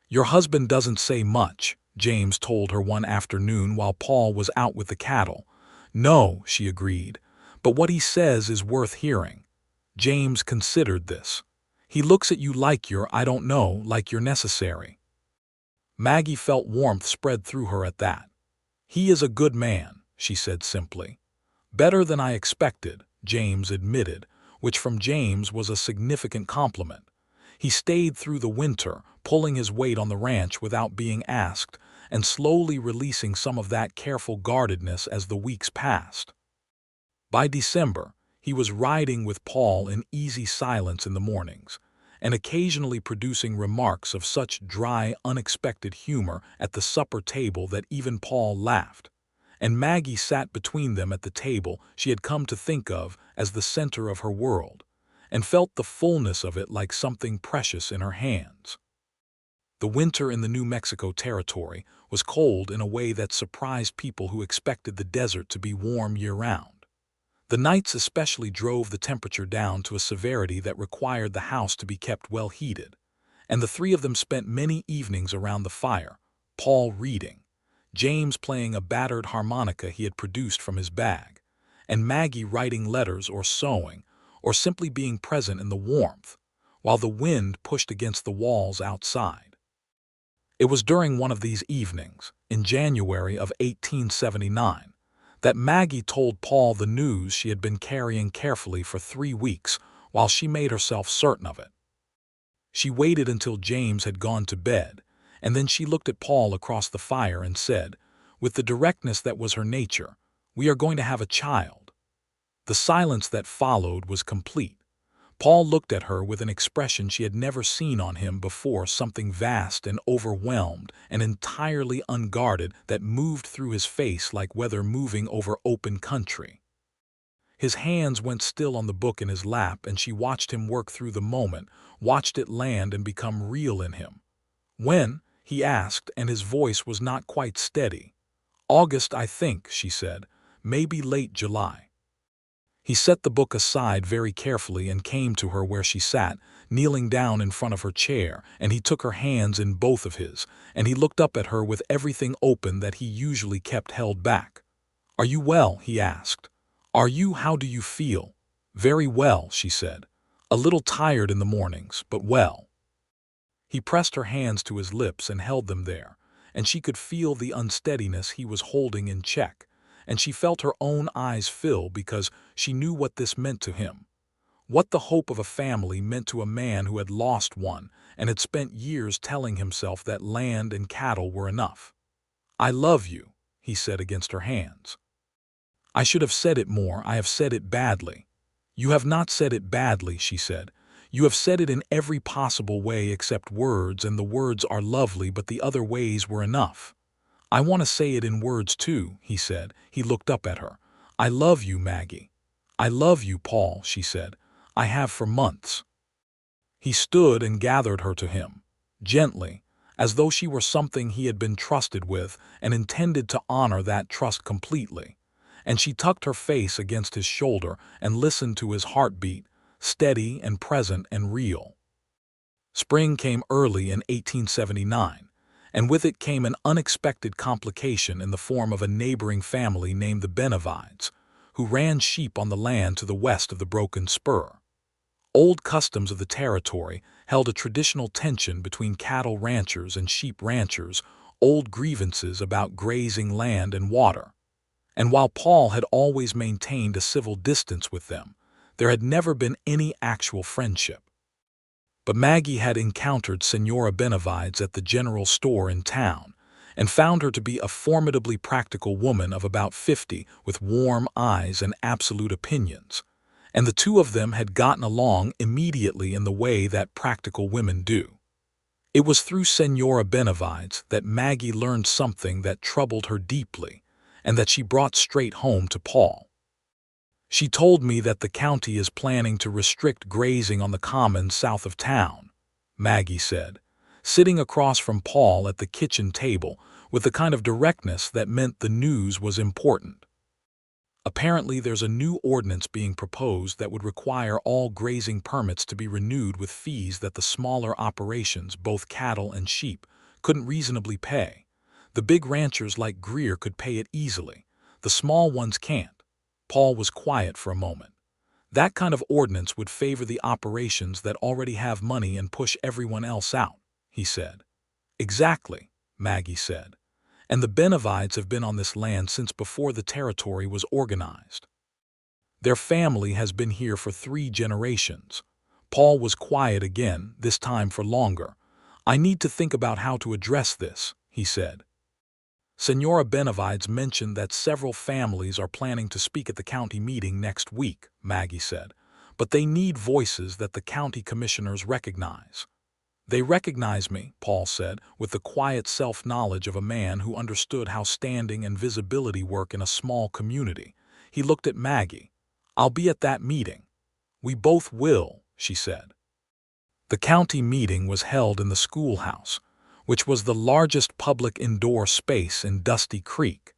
"Your husband doesn't say much," James told her one afternoon while Paul was out with the cattle. "No," she agreed, "but what he says is worth hearing." James considered this. "He looks at you like you're, I don't know, like you're necessary." Maggie felt warmth spread through her at that. "He is a good man," she said simply. "Better than I expected," James admitted, which from James was a significant compliment. He stayed through the winter, pulling his weight on the ranch without being asked, and slowly releasing some of that careful guardedness as the weeks passed. By December, he was riding with Paul in easy silence in the mornings, and occasionally producing remarks of such dry, unexpected humor at the supper table that even Paul laughed. And Maggie sat between them at the table she had come to think of as the center of her world, and felt the fullness of it like something precious in her hands. The winter in the New Mexico territory was cold in a way that surprised people who expected the desert to be warm year-round. The nights especially drove the temperature down to a severity that required the house to be kept well heated, and the three of them spent many evenings around the fire, Paul reading, James playing a battered harmonica he had produced from his bag, and Maggie writing letters or sewing, or simply being present in the warmth, while the wind pushed against the walls outside. It was during one of these evenings, in January of 1879, that Maggie told Paul the news she had been carrying carefully for 3 weeks while she made herself certain of it. She waited until James had gone to bed, and then she looked at Paul across the fire and said, with the directness that was her nature, "We are going to have a child." The silence that followed was complete. Paul looked at her with an expression she had never seen on him before, something vast and overwhelmed and entirely unguarded that moved through his face like weather moving over open country. His hands went still on the book in his lap, and she watched him work through the moment, watched it land and become real in him. "When?" he asked, and his voice was not quite steady. "August, I think," she said. "Maybe late July." He set the book aside very carefully and came to her where she sat, kneeling down in front of her chair, and he took her hands in both of his, and he looked up at her with everything open that he usually kept held back. "Are you well?" he asked. How do you feel?" "Very well," she said. "A little tired in the mornings, but well." He pressed her hands to his lips and held them there, and she could feel the unsteadiness he was holding in check, and she felt her own eyes fill because she knew what this meant to him. What the hope of a family meant to a man who had lost one and had spent years telling himself that land and cattle were enough. "I love you," he said against her hands. "I should have said it more. I have said it badly." "You have not said it badly," she said. "You have said it in every possible way except words, and the words are lovely, but the other ways were enough." "I want to say it in words too," he said. He looked up at her. "I love you, Maggie." "I love you, Paul," she said. "I have for months." He stood and gathered her to him, gently, as though she were something he had been trusted with and intended to honor that trust completely. And she tucked her face against his shoulder and listened to his heartbeat, steady and present and real. Spring came early in 1879, and with it came an unexpected complication in the form of a neighboring family named the Benavides, who ran sheep on the land to the west of the Broken Spur. Old customs of the territory held a traditional tension between cattle ranchers and sheep ranchers, old grievances about grazing land and water. And while Paul had always maintained a civil distance with them, there had never been any actual friendship. But Maggie had encountered Senora Benavides at the general store in town, and found her to be a formidably practical woman of about 50 with warm eyes and absolute opinions, and the two of them had gotten along immediately in the way that practical women do. It was through Senora Benavides that Maggie learned something that troubled her deeply, and that she brought straight home to Paul. "She told me that the county is planning to restrict grazing on the commons south of town," Maggie said, sitting across from Paul at the kitchen table with the kind of directness that meant the news was important. "Apparently there's a new ordinance being proposed that would require all grazing permits to be renewed with fees that the smaller operations, both cattle and sheep, couldn't reasonably pay. The big ranchers like Greer could pay it easily. The small ones can't." Paul was quiet for a moment. "That kind of ordinance would favor the operations that already have money and push everyone else out," he said. "Exactly," Maggie said. "And the Benavides have been on this land since before the territory was organized. Their family has been here for 3 generations. Paul was quiet again, this time for longer. "I need to think about how to address this," he said. "Senora Benavides mentioned that several families are planning to speak at the county meeting next week," Maggie said, "but they need voices that the county commissioners recognize." "They recognize me," Paul said, with the quiet self-knowledge of a man who understood how standing and visibility work in a small community. He looked at Maggie. "I'll be at that meeting." "We both will," she said. The county meeting was held in the schoolhouse, which was the largest public indoor space in Dusty Creek,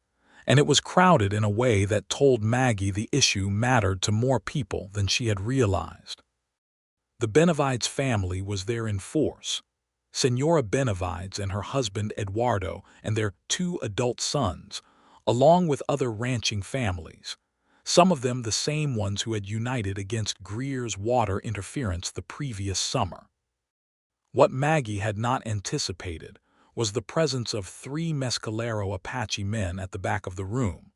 and it was crowded in a way that told Maggie the issue mattered to more people than she had realized. The Benavides family was there in force. Senora Benavides and her husband Eduardo and their 2 adult sons, along with other ranching families, some of them the same ones who had united against Greer's water interference the previous summer. What Maggie had not anticipated was the presence of 3 Mescalero Apache men at the back of the room,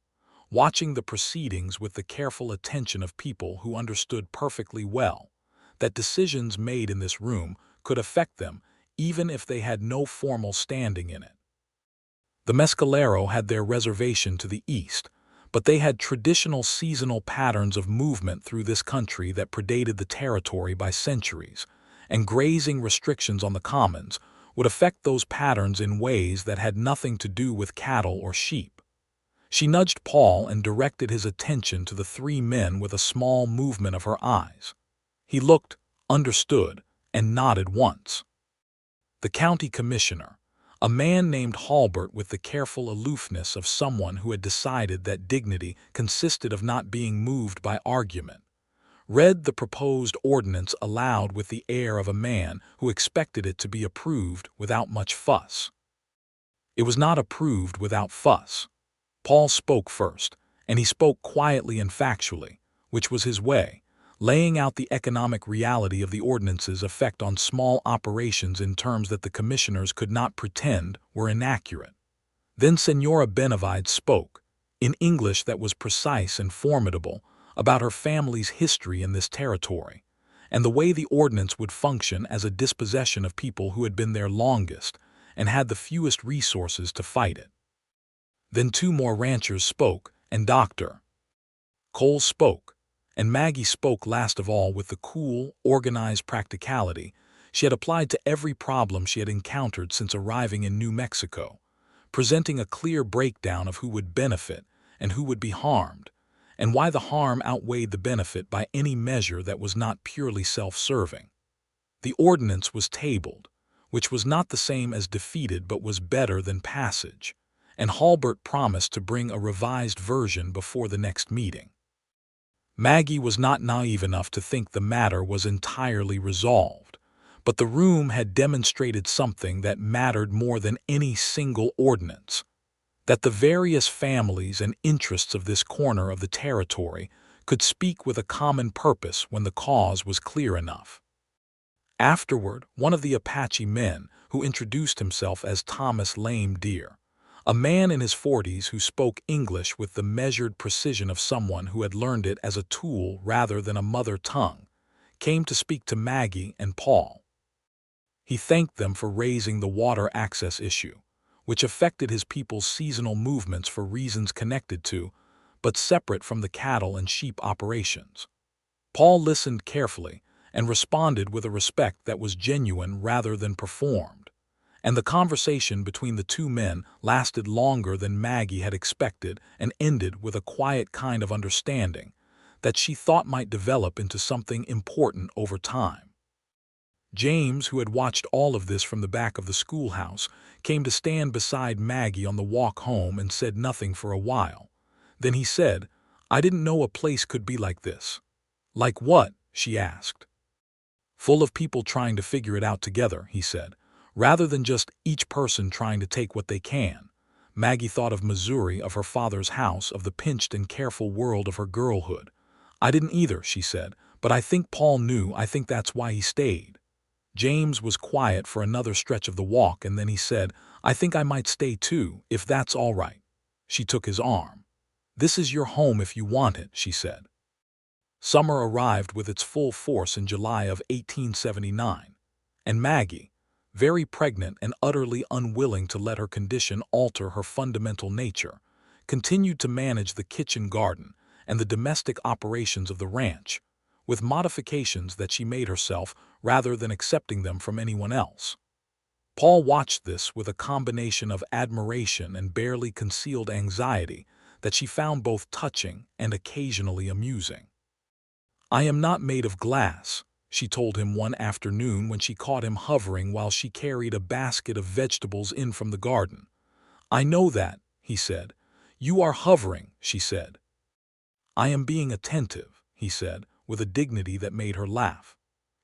watching the proceedings with the careful attention of people who understood perfectly well that decisions made in this room could affect them even if they had no formal standing in it. The Mescalero had their reservation to the east, but they had traditional seasonal patterns of movement through this country that predated the territory by centuries, and grazing restrictions on the commons would affect those patterns in ways that had nothing to do with cattle or sheep. She nudged Paul and directed his attention to the three men with a small movement of her eyes. He looked, understood, and nodded once. The county commissioner, a man named Halbert with the careful aloofness of someone who had decided that dignity consisted of not being moved by argument, read the proposed ordinance aloud with the air of a man who expected it to be approved without much fuss. It was not approved without fuss. Paul spoke first, and he spoke quietly and factually, which was his way, laying out the economic reality of the ordinance's effect on small operations in terms that the commissioners could not pretend were inaccurate. Then Senora Benavide spoke, in English that was precise and formidable, about her family's history in this territory, and the way the ordinance would function as a dispossession of people who had been there longest and had the fewest resources to fight it. Then two more ranchers spoke, and Dr. Cole spoke, and Maggie spoke last of all with the cool, organized practicality she had applied to every problem she had encountered since arriving in New Mexico, presenting a clear breakdown of who would benefit and who would be harmed, and why the harm outweighed the benefit by any measure that was not purely self-serving. The ordinance was tabled, which was not the same as defeated but was better than passage, and Halbert promised to bring a revised version before the next meeting. Maggie was not naive enough to think the matter was entirely resolved, but the room had demonstrated something that mattered more than any single ordinance, that the various families and interests of this corner of the territory could speak with a common purpose when the cause was clear enough. Afterward, one of the Apache men, who introduced himself as Thomas Lame Deer, a man in his 40s who spoke English with the measured precision of someone who had learned it as a tool rather than a mother tongue, came to speak to Maggie and Paul. He thanked them for raising the water access issue, which affected his people's seasonal movements for reasons connected to, but separate from the cattle and sheep operations. Paul listened carefully and responded with a respect that was genuine rather than performed, and the conversation between the two men lasted longer than Maggie had expected and ended with a quiet kind of understanding that she thought might develop into something important over time. James, who had watched all of this from the back of the schoolhouse, came to stand beside Maggie on the walk home and said nothing for a while. Then he said, "I didn't know a place could be like this." "Like what?" she asked. "Full of people trying to figure it out together," he said, "rather than just each person trying to take what they can." Maggie thought of Missouri, of her father's house, of the pinched and careful world of her girlhood. "I didn't either," she said, "but I think Paul knew. I think that's why he stayed." James was quiet for another stretch of the walk, and then he said, "I think I might stay too, if that's all right." She took his arm. "This is your home if you want it," she said. Summer arrived with its full force in July of 1879, and Maggie, very pregnant and utterly unwilling to let her condition alter her fundamental nature, continued to manage the kitchen garden and the domestic operations of the ranch, with modifications that she made herself rather than accepting them from anyone else. Paul watched this with a combination of admiration and barely concealed anxiety that she found both touching and occasionally amusing. "I am not made of glass," she told him one afternoon when she caught him hovering while she carried a basket of vegetables in from the garden. "I know that," he said. "You are hovering," she said. "I am being attentive," he said, with a dignity that made her laugh.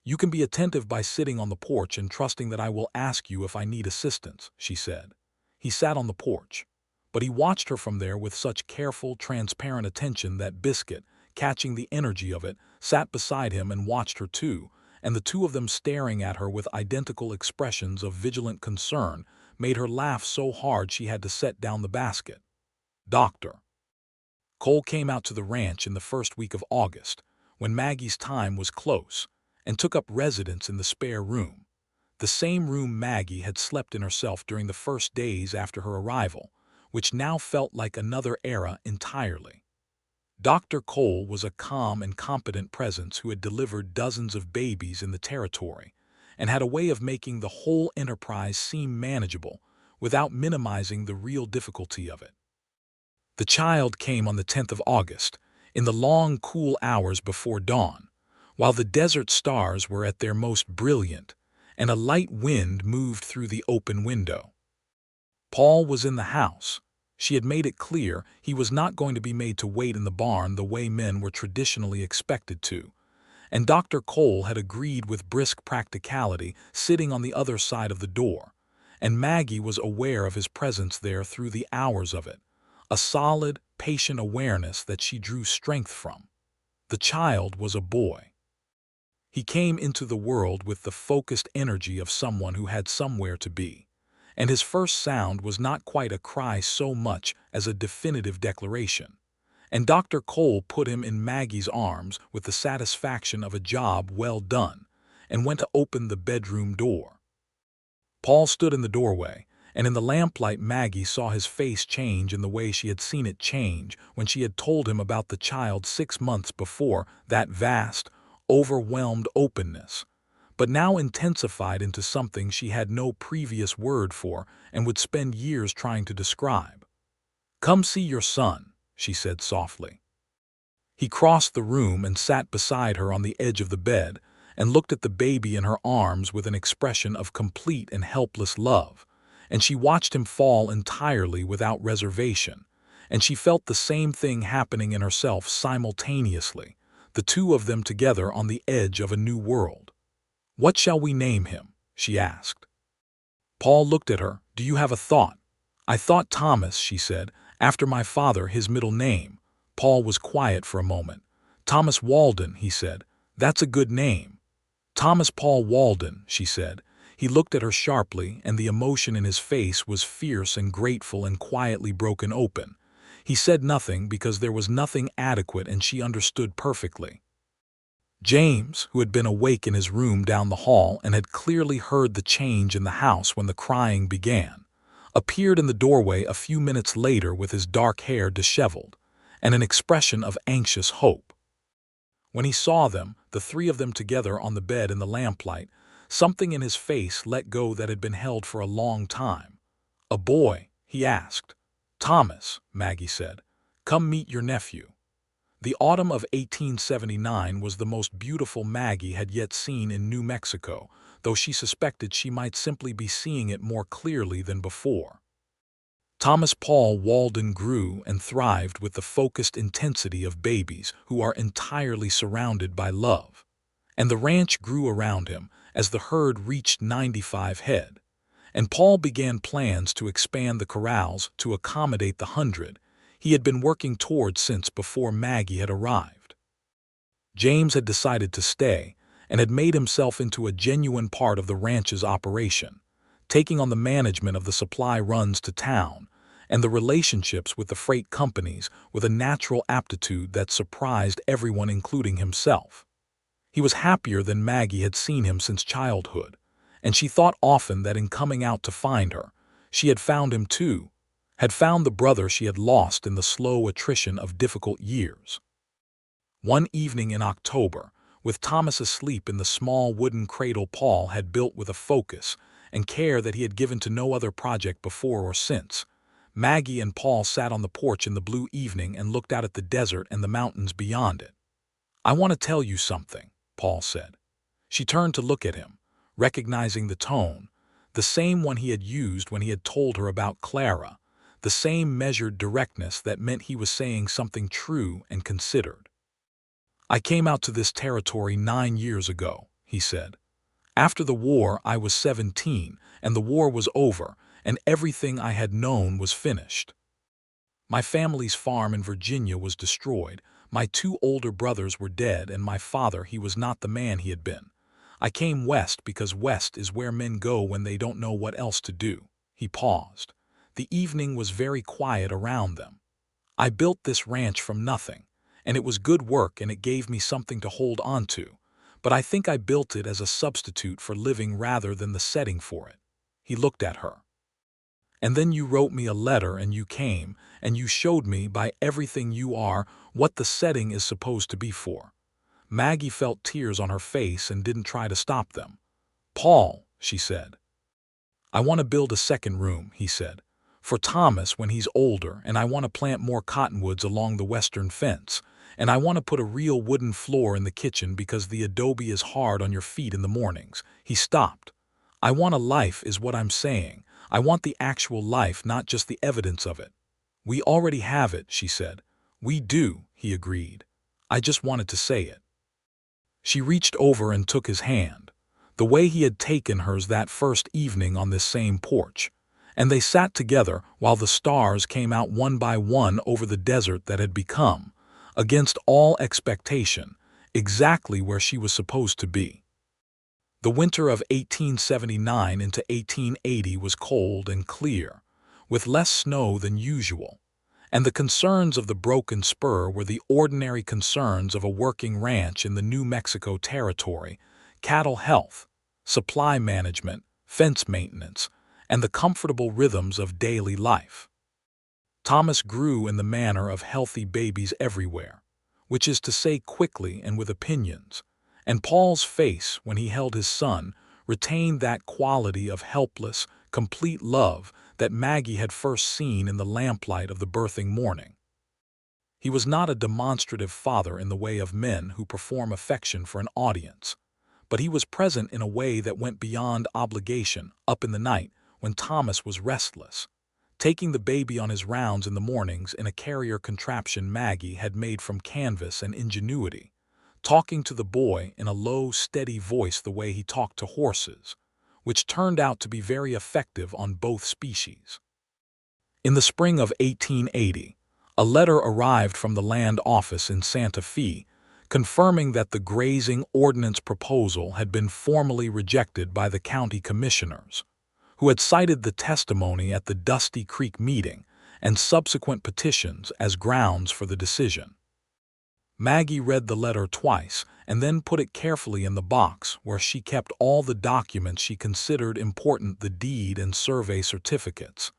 "You can be attentive by sitting on the porch and trusting that I will ask you if I need assistance," she said. He sat on the porch, but he watched her from there with such careful, transparent attention that Biscuit, catching the energy of it, sat beside him and watched her too, and the two of them staring at her with identical expressions of vigilant concern made her laugh so hard she had to set down the basket. Dr. Cole came out to the ranch in the first week of August, when Maggie's time was close, and took up residence in the spare room, the same room Maggie had slept in herself during the first days after her arrival, which now felt like another era entirely. Dr. Cole was a calm and competent presence who had delivered dozens of babies in the territory, and had a way of making the whole enterprise seem manageable without minimizing the real difficulty of it. The child came on the 10th of August, in the long, cool hours before dawn, while the desert stars were at their most brilliant, and a light wind moved through the open window. Paul was in the house. She had made it clear he was not going to be made to wait in the barn the way men were traditionally expected to, and Dr. Cole had agreed with brisk practicality, sitting on the other side of the door, and Maggie was aware of his presence there through the hours of it, a solid, patient awareness that she drew strength from. The child was a boy. He came into the world with the focused energy of someone who had somewhere to be, and his first sound was not quite a cry so much as a definitive declaration. And Dr. Cole put him in Maggie's arms with the satisfaction of a job well done, and went to open the bedroom door. Paul stood in the doorway, and in the lamplight Maggie saw his face change in the way she had seen it change when she had told him about the child 6 months before, that vast, overwhelmed openness, but now intensified into something she had no previous word for and would spend years trying to describe. "Come see your son," she said softly. He crossed the room and sat beside her on the edge of the bed and looked at the baby in her arms with an expression of complete and helpless love, and she watched him fall entirely without reservation, and she felt the same thing happening in herself simultaneously, the two of them together on the edge of a new world. "What shall we name him?" she asked. Paul looked at her. "Do you have a thought?" "I thought Thomas," she said, "after my father, his middle name." Paul was quiet for a moment. "Thomas Walden," he said. "That's a good name." "Thomas Paul Walden," she said. He looked at her sharply, and the emotion in his face was fierce and grateful and quietly broken open. He said nothing because there was nothing adequate, and she understood perfectly. James, who had been awake in his room down the hall and had clearly heard the change in the house when the crying began, appeared in the doorway a few minutes later with his dark hair disheveled and an expression of anxious hope. When he saw them, the three of them together on the bed in the lamplight, something in his face let go that had been held for a long time. "A boy?" he asked. "Thomas," Maggie said. "Come meet your nephew." The autumn of 1879 was the most beautiful Maggie had yet seen in New Mexico, though she suspected she might simply be seeing it more clearly than before. Thomas Paul Walden grew and thrived with the focused intensity of babies who are entirely surrounded by love. And the ranch grew around him as the herd reached 95 head, and Paul began plans to expand the corrals to accommodate the 100 he had been working towards since before Maggie had arrived. James had decided to stay and had made himself into a genuine part of the ranch's operation, taking on the management of the supply runs to town and the relationships with the freight companies with a natural aptitude that surprised everyone, including himself. He was happier than Maggie had seen him since childhood, and she thought often that in coming out to find her, she had found him too, had found the brother she had lost in the slow attrition of difficult years. One evening in October, with Thomas asleep in the small wooden cradle Paul had built with a focus and care that he had given to no other project before or since, Maggie and Paul sat on the porch in the blue evening and looked out at the desert and the mountains beyond it. "I want to tell you something," Paul said. She turned to look at him, recognizing the tone, the same one he had used when he had told her about Clara, the same measured directness that meant he was saying something true and considered. "I came out to this territory 9 years ago," he said. "After the war I was 17, and the war was over, and everything I had known was finished. My family's farm in Virginia was destroyed, my 2 older brothers were dead, and my father, he was not the man he had been. I came west because west is where men go when they don't know what else to do." He paused. The evening was very quiet around them. "I built this ranch from nothing, and it was good work and it gave me something to hold on to, but I think I built it as a substitute for living rather than the setting for it." He looked at her. "And then you wrote me a letter and you came, and you showed me by everything you are what the setting is supposed to be for." Maggie felt tears on her face and didn't try to stop them. "Paul," she said. "I want to build a second room," he said. For Thomas when he's older, and I want to plant more cottonwoods along the western fence, and I want to put a real wooden floor in the kitchen because the adobe is hard on your feet in the mornings." He stopped. "I want a life is what I'm saying. I want the actual life, not just the evidence of it." "We already have it," she said. "We do," he agreed. "I just wanted to say it." She reached over and took his hand, the way he had taken hers that first evening on this same porch, and they sat together while the stars came out one by one over the desert that had become, against all expectation, exactly where she was supposed to be. The winter of 1879 into 1880 was cold and clear, with less snow than usual, and the concerns of the broken spur were the ordinary concerns of a working ranch in the New Mexico territory: cattle health, supply management, fence maintenance, and the comfortable rhythms of daily life. Thomas grew in the manner of healthy babies everywhere, which is to say quickly and with opinions, and Paul's face, when he held his son, retained that quality of helpless, complete love that Maggie had first seen in the lamplight of the birthing morning. He was not a demonstrative father in the way of men who perform affection for an audience, but he was present in a way that went beyond obligation up in the night when Thomas was restless, taking the baby on his rounds in the mornings in a carrier contraption Maggie had made from canvas and ingenuity, talking to the boy in a low, steady voice the way he talked to horses, which turned out to be very effective on both species. In the spring of 1880, a letter arrived from the land office in Santa Fe confirming that the grazing ordinance proposal had been formally rejected by the county commissioners, who had cited the testimony at the Dusty Creek meeting and subsequent petitions as grounds for the decision. Maggie read the letter twice and then put it carefully in the box where she kept all the documents she considered important: the deed and survey certificates,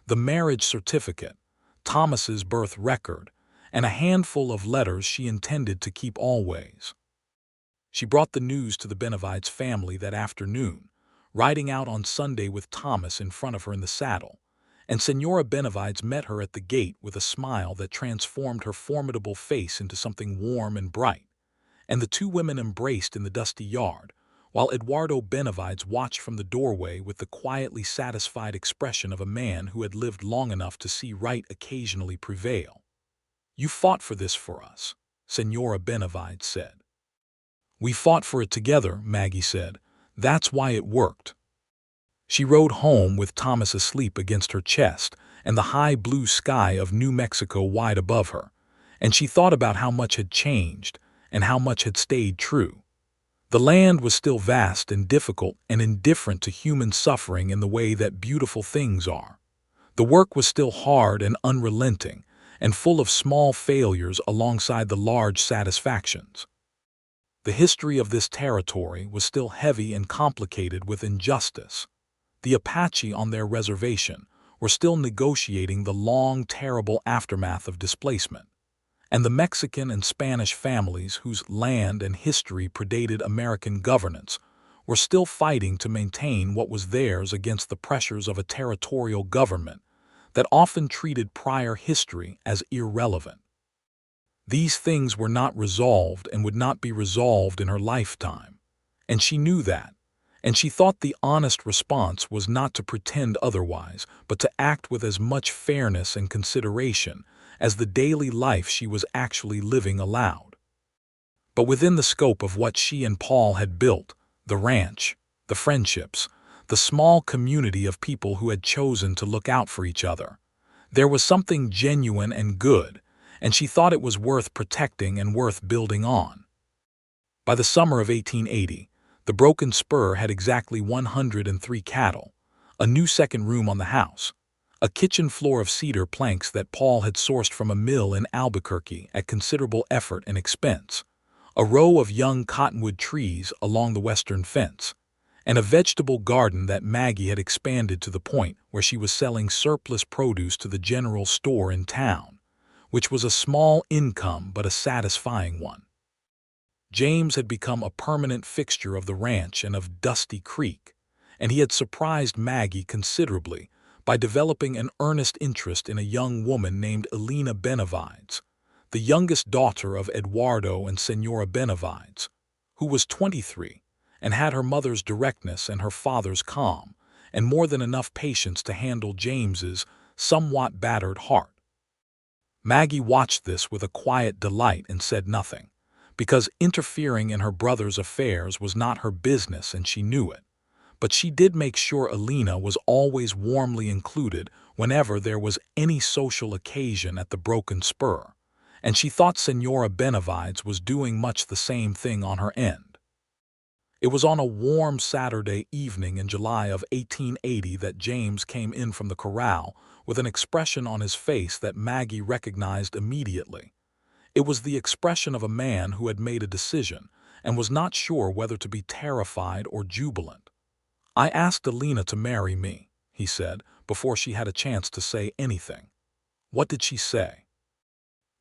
the marriage certificate, Thomas's birth record, and a handful of letters she intended to keep always. She brought the news to the Benavides family that afternoon, riding out on Sunday with Thomas in front of her in the saddle, and Senora Benavides met her at the gate with a smile that transformed her formidable face into something warm and bright, and the two women embraced in the dusty yard, while Eduardo Benavides watched from the doorway with the quietly satisfied expression of a man who had lived long enough to see right occasionally prevail. "You fought for this for us," Senora Benavides said. "We fought for it together," Maggie said. "That's why it worked." She rode home with Thomas asleep against her chest and the high blue sky of New Mexico wide above her, and she thought about how much had changed and how much had stayed true. The land was still vast and difficult and indifferent to human suffering in the way that beautiful things are. The work was still hard and unrelenting, and full of small failures alongside the large satisfactions. The history of this territory was still heavy and complicated with injustice. The Apache on their reservation were still negotiating the long, terrible aftermath of displacement, and the Mexican and Spanish families whose land and history predated American governance were still fighting to maintain what was theirs against the pressures of a territorial government that often treated prior history as irrelevant. These things were not resolved and would not be resolved in her lifetime, and she knew that, and she thought the honest response was not to pretend otherwise, but to act with as much fairness and consideration as the daily life she was actually living allowed. But within the scope of what she and Paul had built, the ranch, the friendships, the small community of people who had chosen to look out for each other, there was something genuine and good, and she thought it was worth protecting and worth building on. By the summer of 1880, the broken spur had exactly 103 cattle, a new second room on the house, a kitchen floor of cedar planks that Paul had sourced from a mill in Albuquerque at considerable effort and expense, a row of young cottonwood trees along the western fence, and a vegetable garden that Maggie had expanded to the point where she was selling surplus produce to the general store in town, which was a small income but a satisfying one. James had become a permanent fixture of the ranch and of Dusty Creek, and he had surprised Maggie considerably by developing an earnest interest in a young woman named Elena Benavides, the youngest daughter of Eduardo and Senora Benavides, who was 23 and had her mother's directness and her father's calm, and more than enough patience to handle James's somewhat battered heart. Maggie watched this with a quiet delight and said nothing, because interfering in her brother's affairs was not her business and she knew it. But she did make sure Elena was always warmly included whenever there was any social occasion at the Broken Spur, and she thought Senora Benavides was doing much the same thing on her end. It was on a warm Saturday evening in July of 1880 that James came in from the corral with an expression on his face that Maggie recognized immediately. It was the expression of a man who had made a decision and was not sure whether to be terrified or jubilant. "I asked Elena to marry me," he said, before she had a chance to say anything. "What did she say?"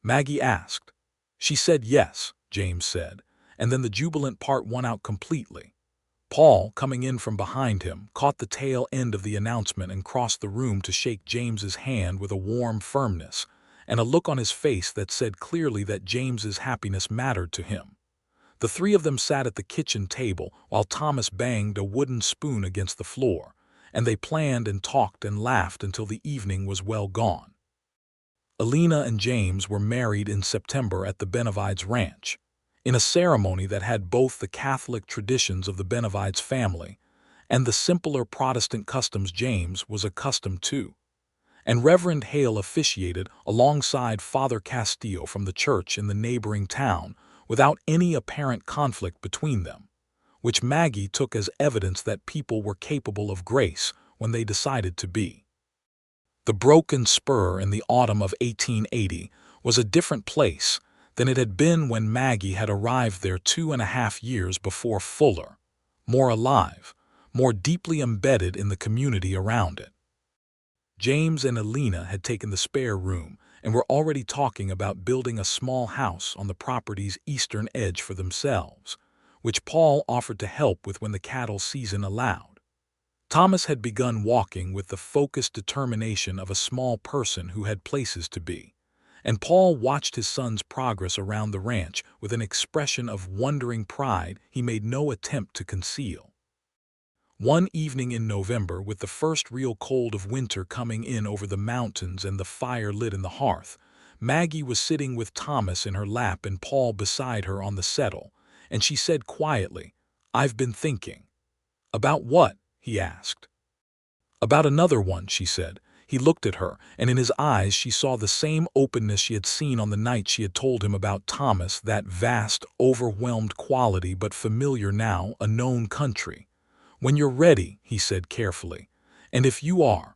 Maggie asked. "She said yes," James said, and then the jubilant part won out completely. Paul, coming in from behind him, caught the tail end of the announcement and crossed the room to shake James's hand with a warm firmness, and a look on his face that said clearly that James's happiness mattered to him. The three of them sat at the kitchen table while Thomas banged a wooden spoon against the floor, and they planned and talked and laughed until the evening was well gone. Elena and James were married in September at the Benavides Ranch, in a ceremony that had both the Catholic traditions of the Benavides family and the simpler Protestant customs James was accustomed to. And Reverend Hale officiated alongside Father Castillo from the church in the neighboring town without any apparent conflict between them, which Maggie took as evidence that people were capable of grace when they decided to be. The Broken Spur in the autumn of 1880 was a different place than it had been when Maggie had arrived there 2.5 years before fuller, more alive, more deeply embedded in the community around it. James and Elena had taken the spare room and were already talking about building a small house on the property's eastern edge for themselves, which Paul offered to help with when the cattle season allowed. Thomas had begun walking with the focused determination of a small person who had places to be, and Paul watched his son's progress around the ranch with an expression of wondering pride he made no attempt to conceal. One evening in November, with the first real cold of winter coming in over the mountains and the fire lit in the hearth, Maggie was sitting with Thomas in her lap and Paul beside her on the settle, and she said quietly, "I've been thinking." "About what?" he asked. "About another one," she said. He looked at her, and in his eyes she saw the same openness she had seen on the night she had told him about Thomas, that vast, overwhelmed quality but familiar now, a known country. "When you're ready," he said carefully. "And if you are."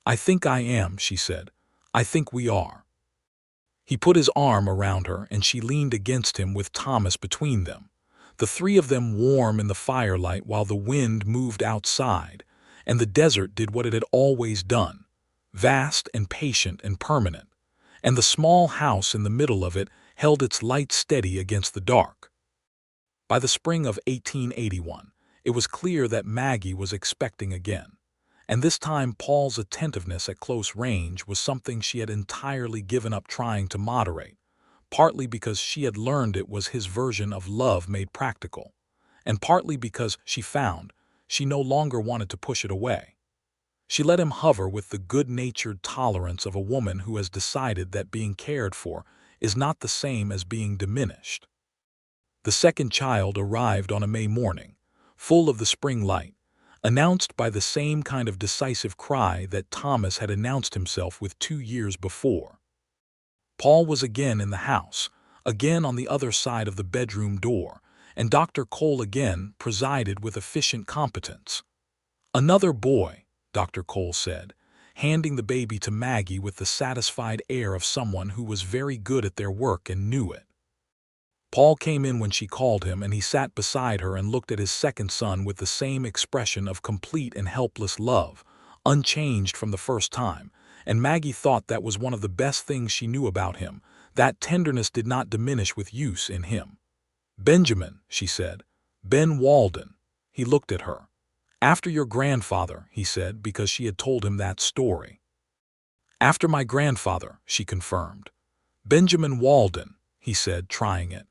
"I think I am," she said. "I think we are." He put his arm around her, and she leaned against him with Thomas between them, the three of them warm in the firelight while the wind moved outside, and the desert did what it had always done, vast and patient and permanent, and the small house in the middle of it held its light steady against the dark. By the spring of 1881, it was clear that Maggie was expecting again, and this time Paul's attentiveness at close range was something she had entirely given up trying to moderate, partly because she had learned it was his version of love made practical, and partly because she found she no longer wanted to push it away. She let him hover with the good-natured tolerance of a woman who has decided that being cared for is not the same as being diminished. The second child arrived on a May morning, full of the spring light, announced by the same kind of decisive cry that Thomas had announced himself with 2 years before. Paul was again in the house, again on the other side of the bedroom door, and Dr. Cole again presided with efficient competence. "Another boy," Dr. Cole said, handing the baby to Maggie with the satisfied air of someone who was very good at their work and knew it. Paul came in when she called him, and he sat beside her and looked at his second son with the same expression of complete and helpless love, unchanged from the first time, and Maggie thought that was one of the best things she knew about him. That tenderness did not diminish with use in him. "Benjamin," she said. "Ben Walden." He looked at her. "After your grandfather," he said, because she had told him that story. "After my grandfather," she confirmed. "Benjamin Walden," he said, trying it.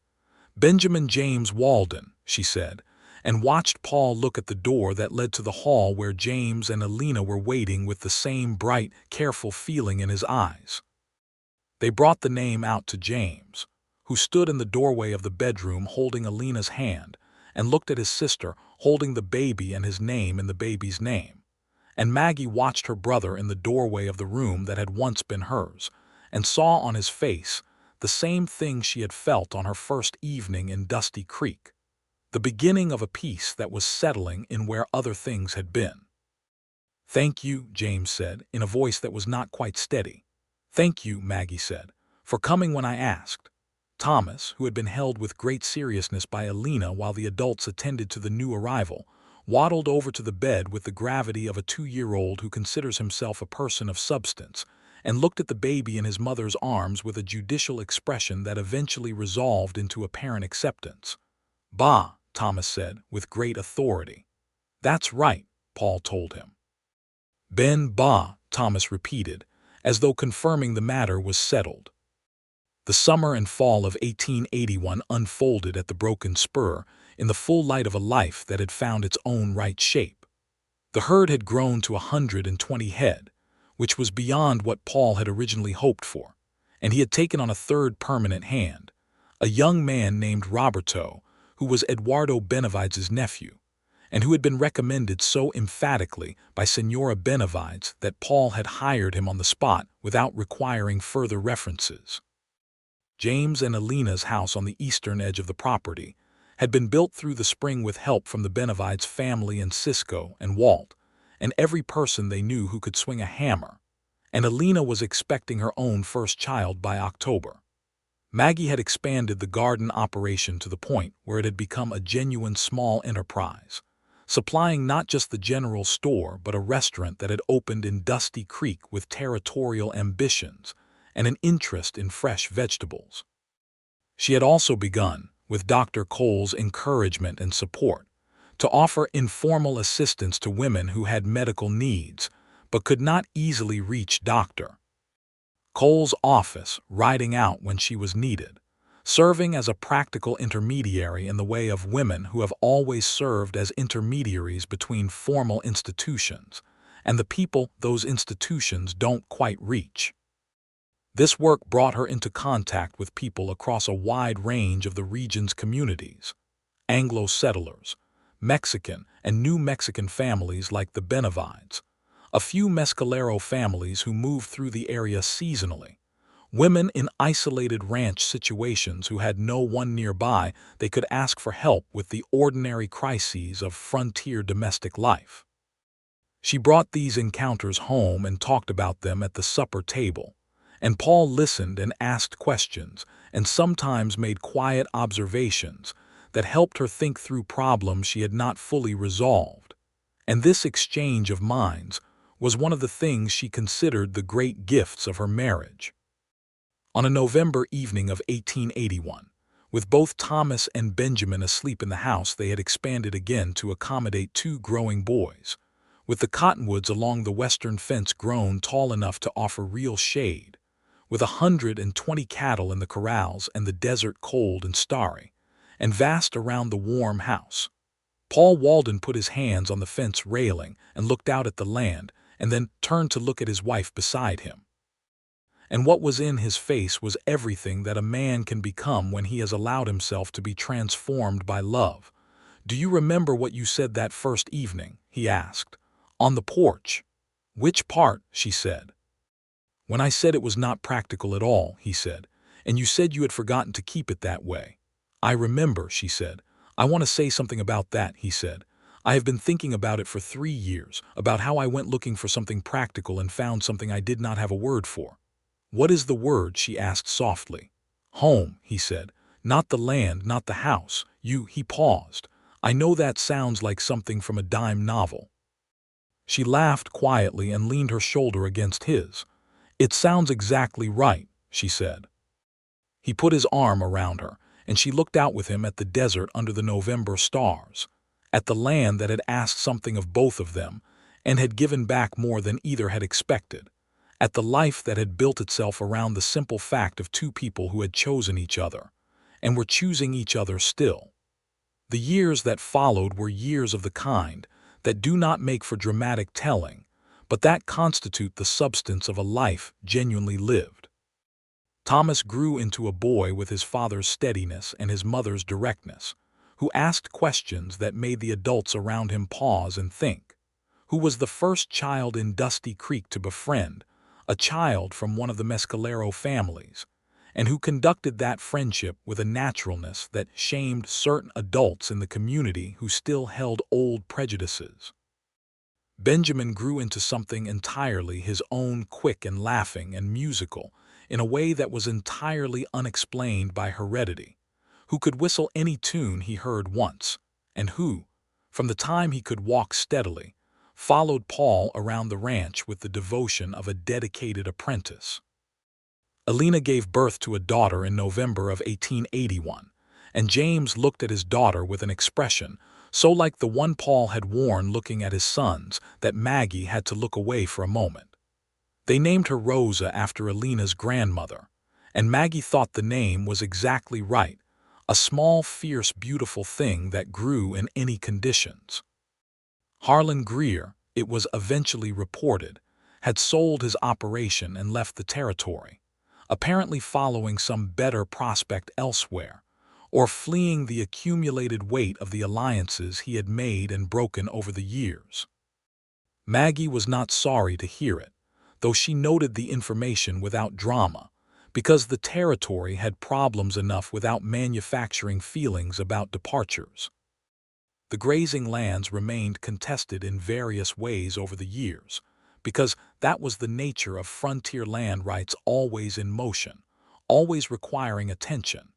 "Benjamin James Walden," she said, and watched Paul look at the door that led to the hall where James and Alina were waiting with the same bright, careful feeling in his eyes. They brought the name out to James, who stood in the doorway of the bedroom holding Alina's hand, and looked at his sister holding the baby and his name in the baby's name. And Maggie watched her brother in the doorway of the room that had once been hers, and saw on his face the same thing she had felt on her first evening in Dusty Creek, the beginning of a peace that was settling in where other things had been. "Thank you," James said, in a voice that was not quite steady. "Thank you," Maggie said, "for coming when I asked." Thomas, who had been held with great seriousness by Alina while the adults attended to the new arrival, waddled over to the bed with the gravity of a 2-year-old who considers himself a person of substance, and looked at the baby in his mother's arms with a judicial expression that eventually resolved into apparent acceptance. "Bah," Thomas said, with great authority. "That's right," Paul told him. "Bah," Thomas repeated, as though confirming the matter was settled. The summer and fall of 1881 unfolded at the Broken Spur in the full light of a life that had found its own right shape. The herd had grown to 120 head, which was beyond what Paul had originally hoped for, and he had taken on a third permanent hand, a young man named Roberto, who was Eduardo Benavides' nephew, and who had been recommended so emphatically by Senora Benavides that Paul had hired him on the spot without requiring further references. James and Alina's house on the eastern edge of the property had been built through the spring with help from the Benavides family and Cisco and Walt, and every person they knew who could swing a hammer, and Alina was expecting her own first child by October. Maggie had expanded the garden operation to the point where it had become a genuine small enterprise, supplying not just the general store but a restaurant that had opened in Dusty Creek with territorial ambitions and an interest in fresh vegetables. She had also begun, with Dr. Cole's encouragement and support, to offer informal assistance to women who had medical needs but could not easily reach Dr. Cole's office, riding out when she was needed, serving as a practical intermediary in the way of women who have always served as intermediaries between formal institutions and the people those institutions don't quite reach. This work brought her into contact with people across a wide range of the region's communities: Anglo settlers, Mexican and New Mexican families like the Benavides, a few Mescalero families who moved through the area seasonally, women in isolated ranch situations who had no one nearby they could ask for help with the ordinary crises of frontier domestic life. She brought these encounters home and talked about them at the supper table, and Paul listened and asked questions and sometimes made quiet observations that helped her think through problems she had not fully resolved. And this exchange of minds was one of the things she considered the great gifts of her marriage. On a November evening of 1881, with both Thomas and Benjamin asleep in the house they had expanded again to accommodate 2 growing boys, with the cottonwoods along the western fence grown tall enough to offer real shade, with 120 cattle in the corrals and the desert cold and starry, and vast around the warm house. Paul Walden put his hands on the fence railing and looked out at the land, and then turned to look at his wife beside him. And what was in his face was everything that a man can become when he has allowed himself to be transformed by love. "Do you remember what you said that first evening?" he asked. "On the porch." "Which part?" she said. "When I said it was not practical at all," he said, "and you said you had forgotten to keep it that way." "I remember," she said. "I want to say something about that," he said. "I have been thinking about it for 3 years, about how I went looking for something practical and found something I did not have a word for." "What is the word?" she asked softly. "Home," he said. "Not the land, not the house. He paused. "I know that sounds like something from a dime novel." She laughed quietly and leaned her shoulder against his. "It sounds exactly right," she said. He put his arm around her, and she looked out with him at the desert under the November stars. at the land that had asked something of both of them and had given back more than either had expected, at the life that had built itself around the simple fact of two people who had chosen each other and were choosing each other still. The years that followed were years of the kind that do not make for dramatic telling, but that constitute the substance of a life genuinely lived. Thomas grew into a boy with his father's steadiness and his mother's directness, who asked questions that made the adults around him pause and think. Who was the first child in Dusty Creek to befriend a child from one of the Mescalero families, and who conducted that friendship with a naturalness that shamed certain adults in the community who still held old prejudices. Benjamin grew into something entirely his own, quick and laughing and musical, in a way that was entirely unexplained by heredity, who could whistle any tune he heard once, and who, from the time he could walk steadily, followed Paul around the ranch with the devotion of a dedicated apprentice. Alina gave birth to a daughter in November of 1881, and James looked at his daughter with an expression so like the one Paul had worn looking at his sons that Maggie had to look away for a moment. They named her Rosa after Alina's grandmother, and Maggie thought the name was exactly right, a small, fierce, beautiful thing that grew in any conditions. Harlan Greer, it was eventually reported, had sold his operation and left the territory, apparently following some better prospect elsewhere, or fleeing the accumulated weight of the alliances he had made and broken over the years. Maggie was not sorry to hear it, though she noted the information without drama, because the territory had problems enough without manufacturing feelings about departures. The grazing lands remained contested in various ways over the years, because that was the nature of frontier land rights, always in motion, always requiring attention.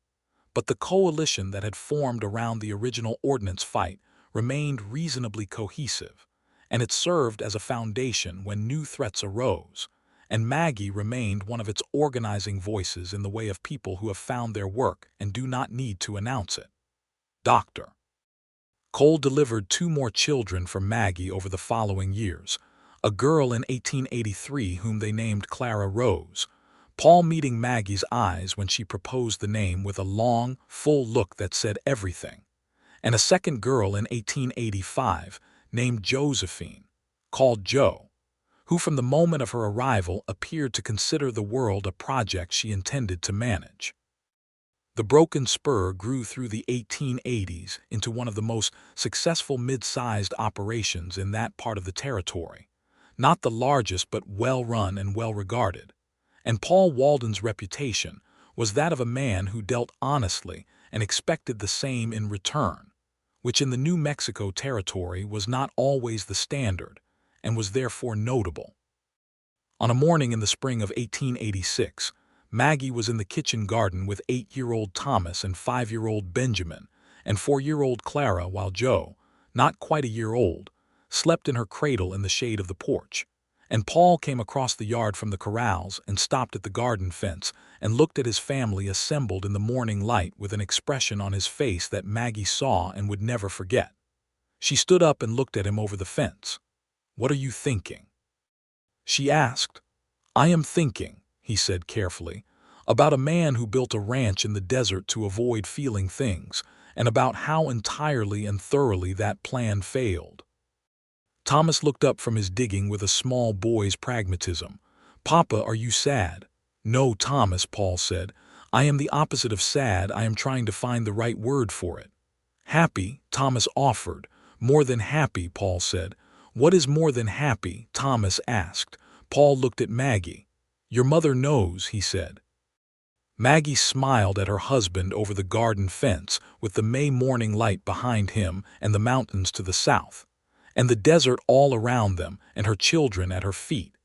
But the coalition that had formed around the original ordnance fight remained reasonably cohesive, and it served as a foundation when new threats arose, and Maggie remained one of its organizing voices in the way of people who have found their work and do not need to announce it. Dr. Cole delivered 2 more children for Maggie over the following years, a girl in 1883 whom they named Clara Rose, Paul meeting Maggie's eyes when she proposed the name with a long, full look that said everything, and a second girl in 1885 named Josephine, called Jo, who from the moment of her arrival appeared to consider the world a project she intended to manage. The Broken Spur grew through the 1880s into one of the most successful mid-sized operations in that part of the territory, not the largest but well-run and well-regarded, and Paul Walden's reputation was that of a man who dealt honestly and expected the same in return, which in the New Mexico territory was not always the standard and was therefore notable. On a morning in the spring of 1886, Maggie was in the kitchen garden with 8-year-old Thomas and 5-year-old Benjamin and 4-year-old Clara, while Jo, not quite a year old, slept in her cradle in the shade of the porch, and Paul came across the yard from the corrals and stopped at the garden fence and looked at his family assembled in the morning light with an expression on his face that Maggie saw and would never forget. She stood up and looked at him over the fence. "What are you thinking?" she asked. "I am thinking," he said carefully, "about a man who built a ranch in the desert to avoid feeling things, and about how entirely and thoroughly that plan failed." Thomas looked up from his digging with a small boy's pragmatism. "Papa, are you sad?" "No, Thomas," Paul said. "I am the opposite of sad. I am trying to find the right word for it." "Happy," Thomas offered. "More than happy," Paul said. "What is more than happy?" Thomas asked. Paul looked at Maggie. "Your mother knows," he said. Maggie smiled at her husband over the garden fence with the May morning light behind him and the mountains to the south, and the desert all around them and her children at her feet,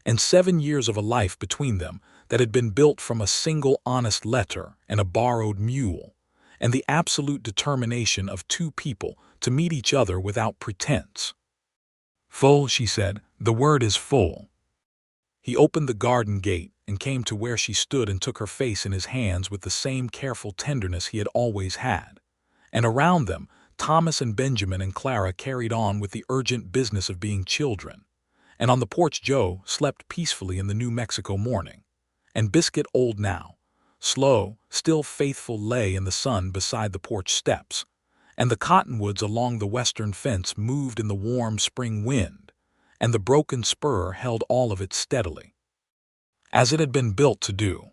and 7 years of a life between them that had been built from a single honest letter and a borrowed mule, and the absolute determination of 2 people to meet each other without pretense. "Full," she said. "The word is full." He opened the garden gate and came to where she stood and took her face in his hands with the same careful tenderness he had always had, and around them Thomas and Benjamin and Clara carried on with the urgent business of being children, and on the porch Joe slept peacefully in the New Mexico morning, and Biscuit, old now, slow, still faithful, lay in the sun beside the porch steps, and the cottonwoods along the western fence moved in the warm spring wind, and the broken spur held all of it steadily, as it had been built to do.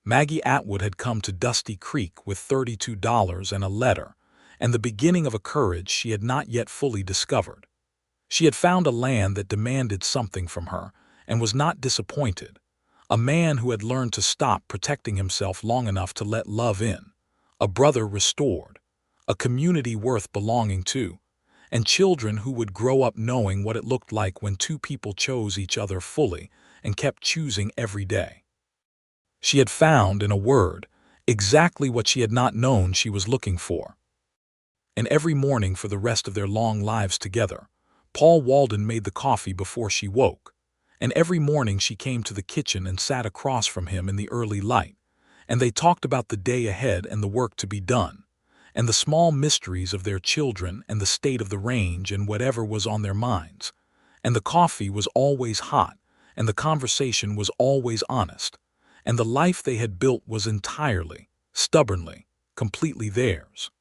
Maggie Atwood had come to Dusty Creek with $32 and a letter, and the beginning of a courage she had not yet fully discovered. She had found a land that demanded something from her, and was not disappointed. A man who had learned to stop protecting himself long enough to let love in, a brother restored, a community worth belonging to, and children who would grow up knowing what it looked like when two people chose each other fully and kept choosing every day. She had found, in a word, exactly what she had not known she was looking for. And every morning for the rest of their long lives together, Paul Walden made the coffee before she woke, and every morning she came to the kitchen and sat across from him in the early light, and they talked about the day ahead and the work to be done, and the small mysteries of their children and the state of the range and whatever was on their minds, and the coffee was always hot, and the conversation was always honest, and the life they had built was entirely, stubbornly, completely theirs.